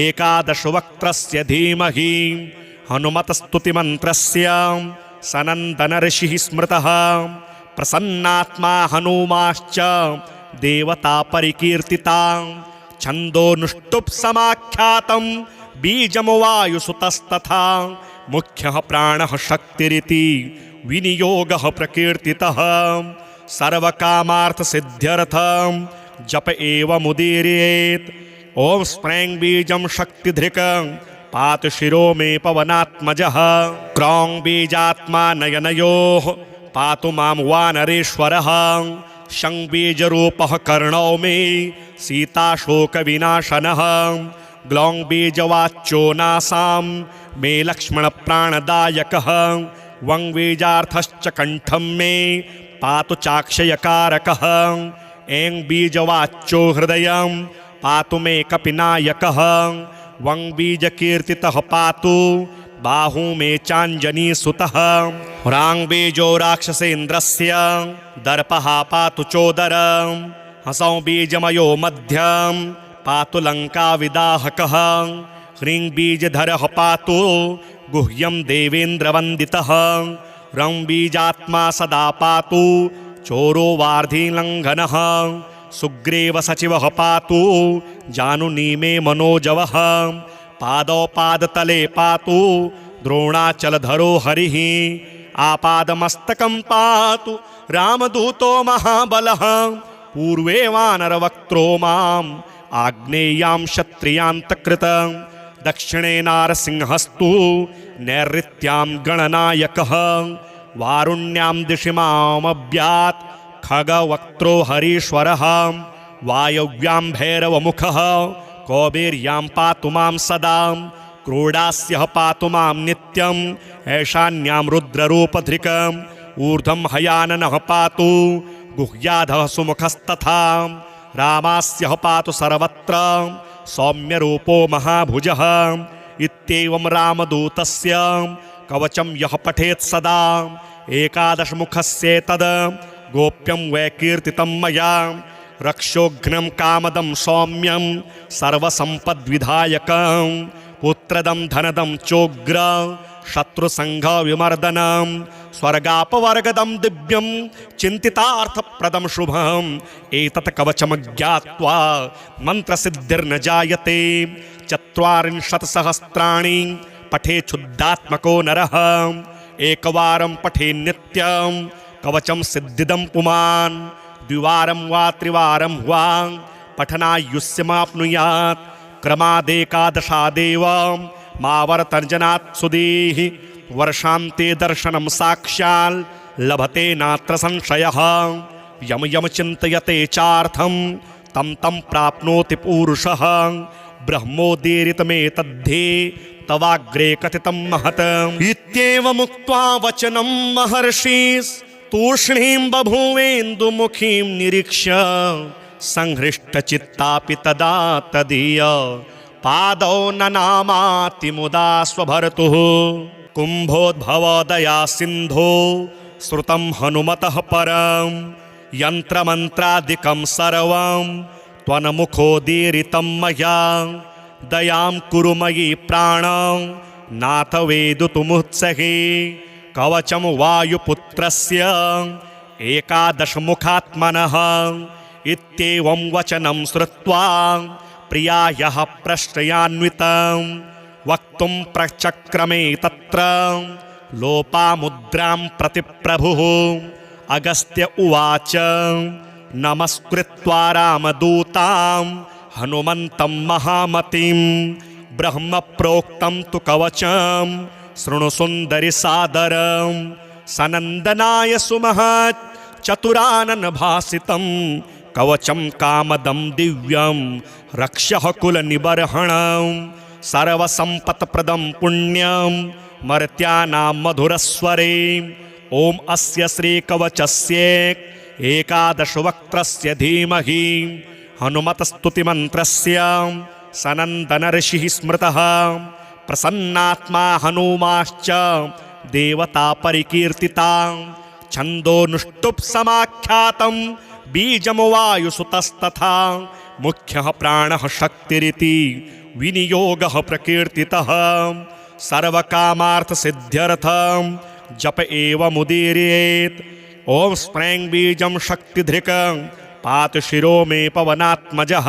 A: एकादशवक्त्रस्य धीमहि हनुमतस्तुतिमन्त्रस्य सनन्दनऋषिः स्मृतः प्रसन्नात्मा हनुमाश्च देवता परिकीर्तिता छन्दोनुष्टुप् समाख्यातं बीजं वायुसुतस्तथा मुख्यः प्राणः शक्तिरिति विनियोगः प्रकीर्तितः सर्वकामार्थसिद्ध्यर्थं जप एवमुदीरयेत् ॐ स्प्रैं बीजं शक्तिधृकं पातु शिरो मे पवनात्मजः क्रौं बीजात्मा नयनयोः पातु मां वानरेश्वरः शं बीजरूपः कर्णौ मे सीताशोकविनाशनः ग्लौं बीजवाच्यो नासां मे लक्ष्मणप्राणदायकः वं बीजार्थश्च कण्ठं मे पातु चाक्षयकारकः ऐं बीजवाच्यो हृदयं पातु मे कपिनायकः वं बीजकीर्तितः पातु बाहू मे चाञ्जनीसुतः ह्रां बीजो राक्षसेन्द्रस्य दर्पः पातु चोदरं हसौं बीजमयो मध्यं पातु लङ्काविदाहकः ह्रीं बीजधरः पातु गुह्यं देवेन्द्रवन्दितः रं बीजात्मा सदा पातु चोरो वार्धिलङ्घनः सुग्रीव सचिवः पातु जानुनी मे मनोजवः पादौ पादतले पातु द्रोणाचलधरो हरिः आपादमस्तकं पातु रामदूतो महाबलः पूर्वे वानरवक्त्रो माम् आग्नेयां क्षत्रियान्तकृतं दक्षिणे नारसिंहस्तु नैऋत्यां गणनायकः वारुण्यां दिशि मामव्यात् खगवक्त्रो हरीश्वरः वायव्यां भैरवमुखः कौबेर्यां पातु मां सदा क्रोडास्यः पातु मां नित्यम् ऐशान्यां रुद्ररूपधृकम् ऊर्ध्वं हयाननः पातु गुह्याधः सुमुखस्तथा रामास्यः पातु सर्वत्र सौम्यरूपो महाभुजः इत्येवं रामदूतस्य कवचं यः पठेत् सदा एकादशमुखस्येतद् गोप्यं वै कीर्तितं मया रक्षोघ्नं कामदं सौम्यं सर्वसम्पद्विधायकं पुत्रदं धनदं चोग्र शत्रुसंघविमर्दनं स्वर्गापवर्गदं दिव्यं चिन्तितार्थप्रदं शुभम् एतत् कवचमज्ञात्वा मन्त्रसिद्धिर्न जायते 40 सहस्राणि पठेच्छुद्धात्मको नरः एकवारं पठे नित्यं कवचं सिद्धिदं पुमान् द्विवारं वा त्रिवारं वा पठनायुष्यमाप्नुयात् क्रमादेकादशादेव मावर्तर्जनात् सुधीः वर्षान्ते दर्शनं साक्षात् लभते नात्र संशयः यम यम चिन्तयते चार्थं तं तं प्राप्नोति पूरुषः ब्रह्मोदीरितमेतद्धे तवाग्रे कथितं महत् इत्येवमुक्त्वा वचनं महर्षिस्तूष्णीं बभूवेन्दुमुखीं निरीक्ष्य संहृष्टचित्तापि तदा तदीय पादौ ननामाति मुदा स्वभर्तुः कुम्भोद्भवोदया सिन्धो श्रुतं हनुमतः परं यन्त्रमन्त्रादिकं सर्वं त्वन्मुखोदीरितं मया दयां कुरु मयि प्राणं नाथ वेदितुमुत्सहे कवचं वायुपुत्रस्य एकादशमुखात्मनः इत्येवं वचनं श्रुत्वा प्रियायाः प्रश्रयान्वितं वक्तुं प्रचक्रमे तत्र लोपामुद्रां प्रति प्रभुः अगस्त्य उवाच नमस्कृत्वा रामदूतां हनुमन्तं महामतिं ब्रह्म प्रोक्तं तु कवचं शृणु सुन्दरि सादरं सनन्दनाय सुमहत् चतुरानन भासितं कवचं कामदं दिव्यं रक्षः कुलनिबर्हणं सर्वसम्पत्प्रदं पुण्यं मर्त्यानां मधुरस्वरे ॐ अस्य श्रीकवचस्य एकादशवक्त्रस्य धीमहि हनुमतस्तुतिमन्त्रस्य सनन्दनऋषिः स्मृतः प्रसन्नात्मा हनुमाश्च देवता परिकीर्तिता छन्दोनुष्टुप् बीजं वायुसुतस्तथा मुख्यः प्राणः शक्तिरिति विनियोगः प्रकीर्तितः सर्वकामार्थसिद्ध्यर्थं जप एवमुदीरयेत् ॐ स्प्रैं बीजं शक्तिधृकं पातु शिरो मे पवनात्मजः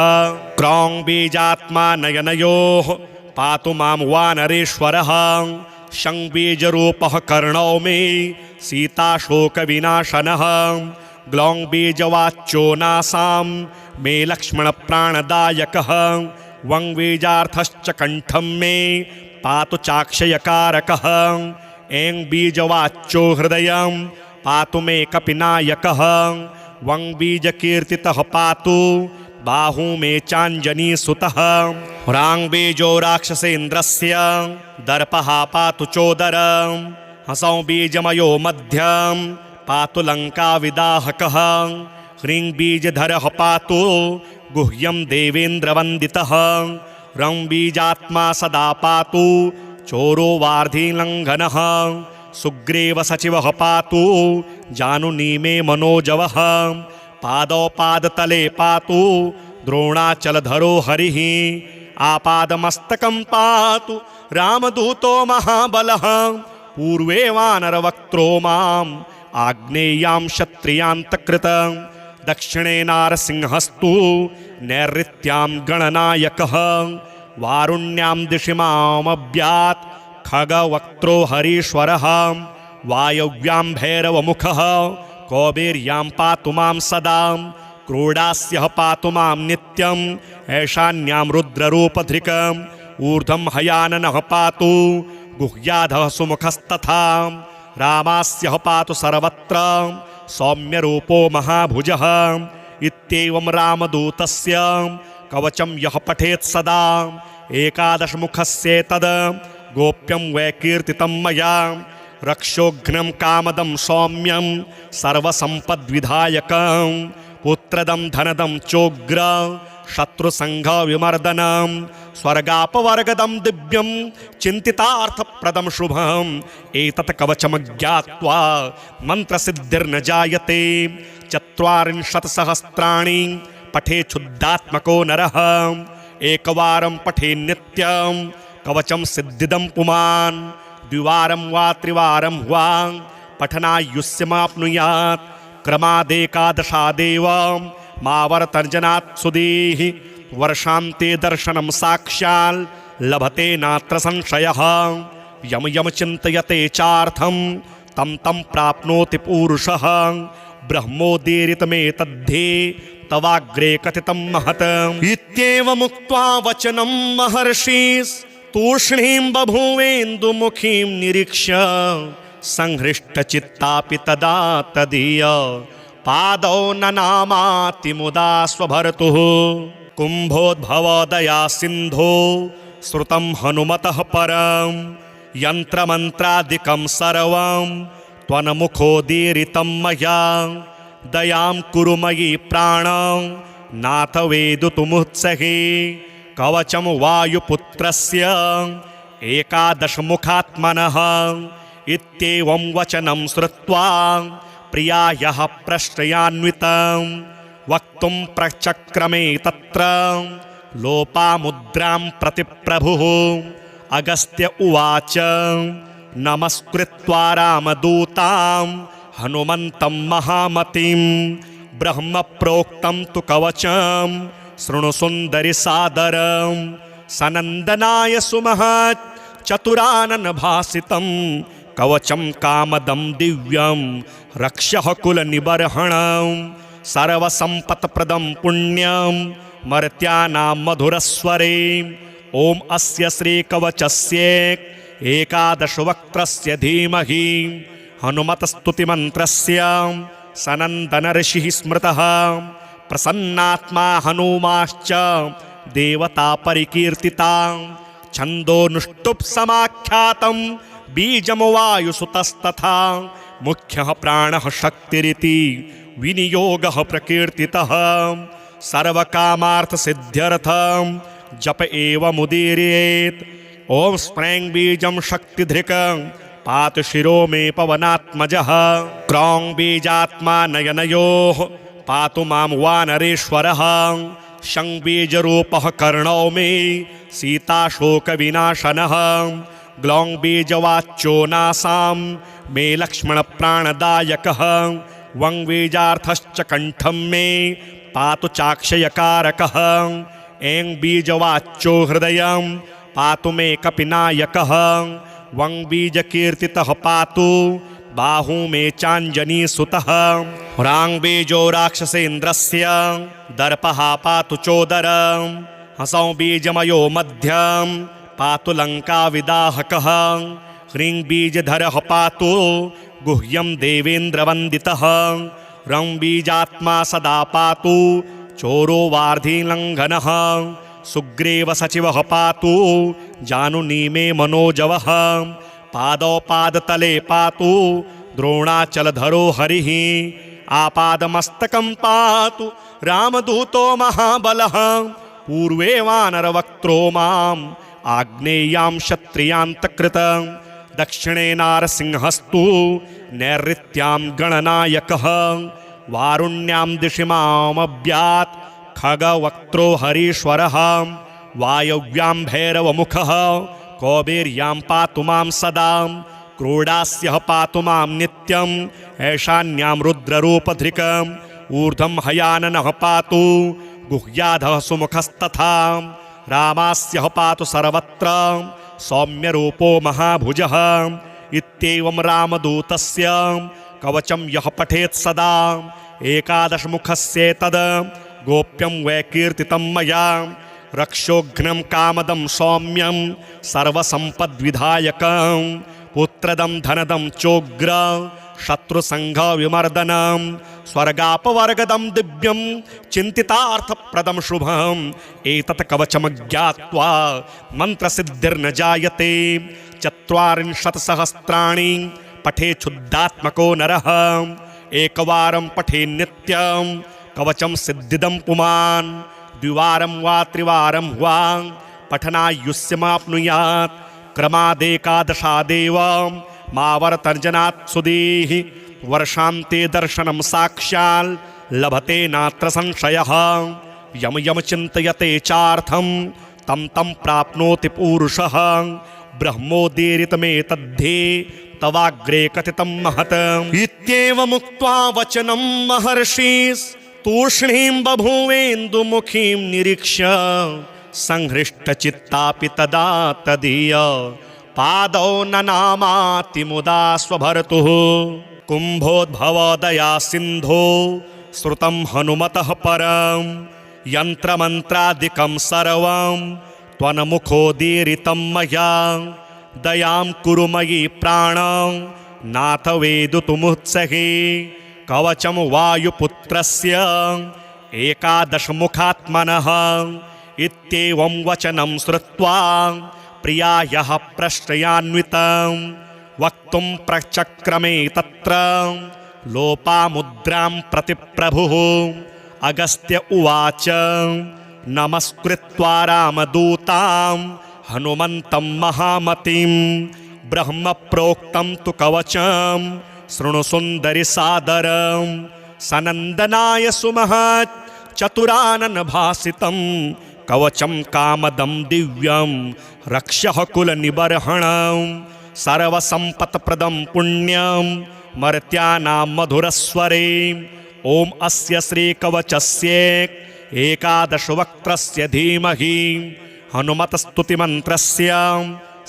A: क्रौं बीजात्मा नयनयोः पातु मां वानरेश्वरः शं बीजरूपः कर्णौ मे सीताशोकविनाशनः ग्लौं बीजवाच्यो नासां मे लक्ष्मणप्राणदायकः वं बीजार्थश्च कण्ठं मे पातु चाक्षयकारकः ऐं बीजवाच्यो हृदयं पातु मे कपिनायकः वं बीजकीर्तितः पातु बाहू मे चाञ्जनीसुतः ह्रां बीजो राक्षसेन्द्रस्य दर्पः पातु चोदरं हसौं बीजमयो मध्यं पातु लङ्काविदाहकः ह्रीं बीजधरः पातु गुह्यं देवेन्द्रवन्दितः रं बीजात्मा सदा पातु चोरो वार्धिलङ्घनः सुग्रीवसचिवः पातु जानुनी मे मनोजवः पादौ पादतले पातु द्रोणाचलधरो हरिः आपादमस्तकं पातु रामदूतो महाबलः पूर्वे वानरवक्त्रो माम् आग्नेयां क्षत्रियान्तकृतं दक्षिणे नारसिंहस्तु नैऋत्यां गणनायकः वारुण्यां दिशि मामव्यात् खगवक्त्रो हरीश्वरः वायव्यां भैरवमुखः कौबेर्यां पातु मां सदा क्रोडास्यः पातु मां नित्यम् ऐशान्यां रुद्ररूपधृकम् ऊर्ध्वं हयाननः पातु गुह्याधः सुमुखस्तथा रामास्यः पातु सर्वत्र सौम्यरूपो महाभुजः इत्येवं रामदूतस्य कवचं यः पठेत् सदा एकादशमुखस्येतद् गोप्यं वै कीर्तितं मया रक्षोघ्नं कामदं सौम्यं सर्वसम्पद्विधायकं पुत्रदं धनदं चोग्र शत्रुसंघविमर्दनं स्वर्गापवर्गदं दिव्यं चिन्तितार्थप्रदं शुभम् एतत् कवचमज्ञात्वा मन्त्रसिद्धिर्न जायते 40 सहस्राणि पठेच्छुद्धात्मको नरः एकवारं पठे नित्यं कवचं सिद्धिदं पुमान् द्विवारं वा त्रिवारं वा पठनायुष्यमाप्नुयात् क्रमादेकादशादेव मावर्तर्जनात् सुधीः वर्षान्ते दर्शनं साक्षात् लभते नात्र संशयः यम यम चिन्तयते चार्थं तं तं प्राप्नोति पूरुषः ब्रह्मोदीरितमेतद्धे तवाग्रे कथितं महत् इत्येवमुक्त्वा वचनं महर्षिस्तूष्णीं बभूवेन्दुमुखीं निरीक्ष्य संहृष्टचित्तापि तदा तदीय पादौ ननामाति मुदा स्वभर्तुः कुम्भोद्भवोदया सिन्धो श्रुतं हनुमतः परं यन्त्रमन्त्रादिकं सर्वं त्वन्मुखोदीरितं मया दयां कुरु मयि प्राणं नाथ वेदितुमुत्सहे कवचं वायुपुत्रस्य एकादशमुखात्मनः इत्येवं वचनं श्रुत्वा प्रियायाः प्रश्रयान्वितं वक्तुं प्रचक्रमे तत्र लोपामुद्रां प्रति प्रभुः अगस्त्य उवाच नमस्कृत्वा रामदूतां हनुमन्तं महामतिं ब्रह्मप्रोक्तं तु कवचं शृणु सुन्दरि सादरं सनन्दनाय सुमहत् चतुरानन भासितं कवचं कामदं दिव्यं रक्षः कुलनिबर्हणं सर्वसम्पत्प्रदं पुण्यं मर्त्यानां मधुरस्वरे ॐ अस्य श्रीकवचस्य एकादशवक्त्रस्य धीमहि हनुमतस्तुतिमन्त्रस्य सनन्दनऋषिः स्मृतः प्रसन्नात्मा हनुमाश्च देवता परिकीर्तिता छन्दोनुष्टुप् बीजं वायुसुतस्तथा मुख्यः प्राणः शक्तिरिति विनियोगः प्रकीर्तितः सर्वकामार्थसिद्ध्यर्थं जप एव मुदीरयेत् ॐ स्प्रैं बीजं शक्तिधृकं पातु शिरो मे पवनात्मजः क्रौं बीजात्मा नयनयोः पातु मां वानरेश्वरः शं बीजरूपः कर्णौ मे सीताशोकविनाशनः ग्लौं बीजवाच्यो नासां मे लक्ष्मणप्राणदायकः वं बीजार्थश्च कण्ठं मे पातु चाक्षयकारकः ऐं बीजवाच्यो हृदयं पातु मे कपिनायकः वं बीजकीर्तितः पातु बाहू मे चाञ्जनीसुतः ह्रां बीजो राक्षसेन्द्रस्य दर्पः पातु चोदरं हसौं बीजमयो मध्यं पातु लङ्काविदाहकः ह्रीं बीजधरः पातु गुह्यं देवेन्द्रवन्दितः रं बीजात्मा सदा पातु चोरो वार्धिलङ्घनः सुग्रीवसचिवः पातु जानुनी मे मनोजवः पादौ पादतले पातु द्रोणाचलधरो हरिः आपादमस्तकं पातु रामदूतो महाबलः पूर्वे वानरवक्त्रो माम् आग्नेयां क्षत्रियान्तकृतं दक्षिणे नारसिंहस्तु नैऋत्यां गणनायकः वारुण्यां दिशि मामभ्यात् खगवक्त्रो हरीश्वरः वायव्यां भैरवमुखः कौबेर्यां पातु मां सदा क्रोडास्यः पातु मां नित्यं ऐशान्यां रुद्ररूपधृकम् ऊर्ध्वं हयाननः पातु गुह्याधः सुमुखस्तथा रामास्यः पातु सर्वत्र सौम्यरूपो महाभुजः इत्येवं रामदूतस्य कवचं यः पठेत् सदा एकादशमुखस्येतद् गोप्यं वै कीर्तितं मया रक्षोघ्नं कामदं सौम्यं सर्वसम्पद्विधायकं पुत्रदं धनदं चोग्र शत्रुसंघ विमर्दनं स्वर्गापवर्गदं दिव्यं चिन्तितार्थप्रदं शुभम् एतत् कवचमज्ञात्वा मन्त्रसिद्धिर्न जायते 40 सहस्राणि पठेच्छुद्धात्मको नरः एकवारं पठे नित्यं कवचं सिद्धिदं पुमान् द्विवारं वा त्रिवारं वा पठनायुष्यमाप्नुयात् क्रमादेकादशादेव मावर्तर्जनात् सुधीः वर्षान्ते दर्शनं साक्षात् लभते नात्र संशयः यम यम चिन्तयते चार्थं तं तं प्राप्नोति पूरुषः ब्रह्मोदीरितमेतद्धे तवाग्रे कथितं महत् इत्येवमुक्त्वा वचनं महर्षिस्तूष्णीं बभूवेन्दुमुखीं निरीक्ष्य संहृष्टचित्तापि तदा तदीय पादौ ननामाति मुदा स्वभर्तुः कुम्भोद्भवोदया सिन्धो श्रुतं हनुमतः परं यन्त्रमन्त्रादिकं सर्वं त्वन्मुखोदीरितं मया दयां कुरु मयि प्राणं नाथ वेदितुमुत्सहे कवचं वायुपुत्रस्य एकादशमुखात्मनः इत्येवं वचनं श्रुत्वा प्रियायाः प्रश्रयान्वितं वक्तुं प्रचक्रमे तत्र लोपामुद्रां प्रति प्रभुः अगस्त्य उवाच नमस्कृत्वा रामदूतां हनुमन्तं महामतिं ब्रह्मप्रोक्तं तु कवचं शृणु सुन्दरि सादरं सनन्दनाय सुमहत् चतुरानन भासितं कवचं कामदं दिव्यं रक्षः कुलनिबर्हणं सर्वसम्पत्प्रदं पुण्यं मर्त्यानां मधुरस्वरे ॐ अस्य श्रीकवचस्य एकादशवक्त्रस्य धीमहि हनुमतस्तुतिमन्त्रस्य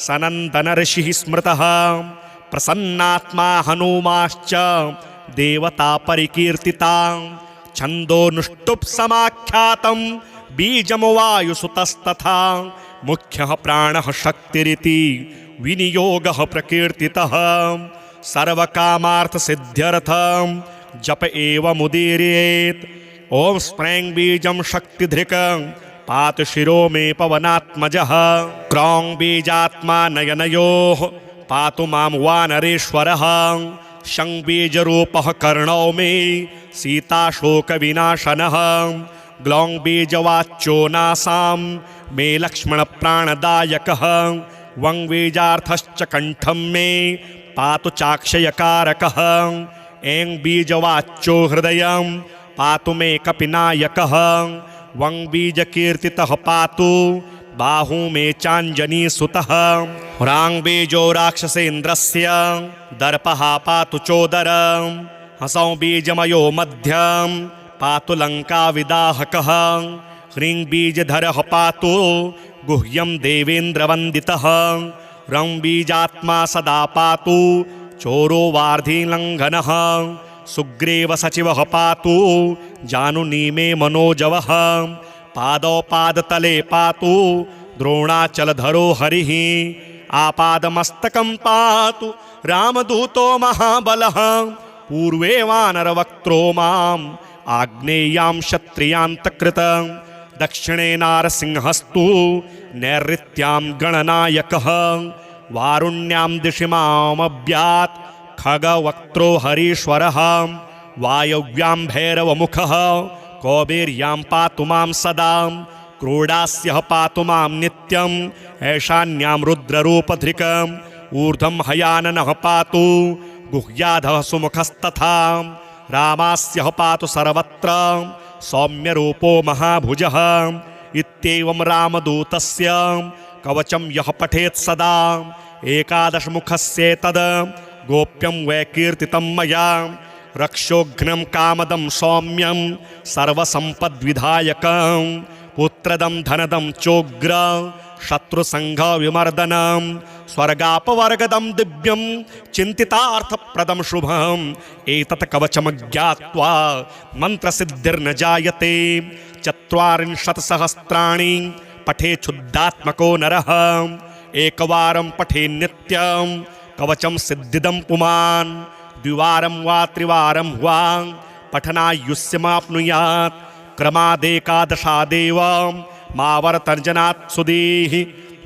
A: सनन्दनऋषिः स्मृतः प्रसन्नात्मा हनुमाश्च देवता परिकीर्तिता छन्दोनुष्टुप् बीजं वायुसुतस्तथा मुख्यः प्राणः शक्तिरिति विनियोगः प्रकीर्तितः सर्वकामार्थसिद्ध्यर्थं जप एव मुदीरयेत् ॐ स्प्रैं बीजं शक्तिधृकं पातु शिरो मे पवनात्मजः क्रौं बीजात्मा नयनयोः पातु मां वानरेश्वरः शं बीजरूपः कर्णौ मे सीताशोकविनाशनः ग्लौं बीजवाच्यो नासां मे लक्ष्मणप्राणदायकः वं बीजार्थश्च कण्ठं मे पातु चाक्षयकारकः ऐं बीजवाच्यो हृदयं पातु मे कपिनायकः वं बीजकीर्तितः पातु बाहू मे चाञ्जनीसुतः ह्रां बीजो राक्षसेन्द्रस्य दर्पः पातु चोदरं हसौं बीजमयो मध्यं पातु लङ्काविदाहकः ह्रीं बीजधरः पातु गुह्यं देवेन्द्रवन्दितः रं बीजात्मा सदा पातु चोरो वार्धिलङ्घनः सुग्रीवसचिवः पातु जानुनी मे मनोजवः पादौ पादतले पातु द्रोणाचलधरो हरिः आपादमस्तकं पातु रामदूतो महाबलः पूर्वे वानरवक्त्रो माम् आग्नेयां क्षत्रियान्तकृतं दक्षिणे नारसिंहस्तु नैऋत्यां गणनायकः वारुण्यां दिशि मामभ्यात् खगवक्त्रो हरीश्वरः वायव्यां भैरवमुखः कौबेर्यां पातु मां सदा क्रोडास्यः पातु मां नित्यं ऐशान्यां रुद्ररूपधृकम् ऊर्ध्वं हयाननः पातु गुह्याधः सुमुखस्तथा रामास्यः पातु सर्वत्र सौम्यरूपो महाभुजः इत्येवं रामदूतस्य कवचं यः पठेत् सदा एकादशमुखस्येतद् गोप्यं वै कीर्तितं मया रक्षोघ्नं कामदं सौम्यं सर्वसम्पद्विधायकं पुत्रदं धनदं चोग्र शत्रुसंघविमर्दनं स्वर्गापवर्गदं दिव्यं चिन्तितार्थप्रदं शुभम् एतत् कवचमज्ञात्वा मन्त्रसिद्धिर्न जायते 40 सहस्राणि पठेच्छुद्धात्मको नरः एकवारं पठे नित्यं कवचं सिद्धिदं पुमान् द्विवारं वा त्रिवारं वा पठनायुष्यमाप्नुयात् क्रमादेकादशादेव मावर्तर्जनात् सुधीः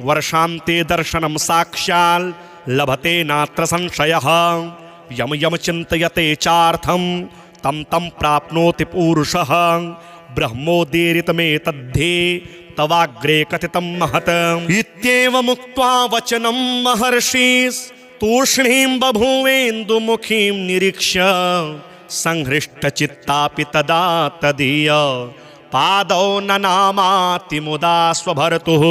A: वर्षान्ते दर्शनं साक्षात् लभते नात्र संशयः यम यम चिन्तयते चार्थं तं तं प्राप्नोति पूरुषः ब्रह्मोदीरितमेतद्धि तवाग्रे कथितं महत् इत्येवमुक्त्वा वचनं महर्षिः तूष्णीं बभूवेन्दुमुखीं निरीक्ष्य संहृष्टचित्तापि तदा तदीय पादौ ननामाति मुदा स्वभर्तुः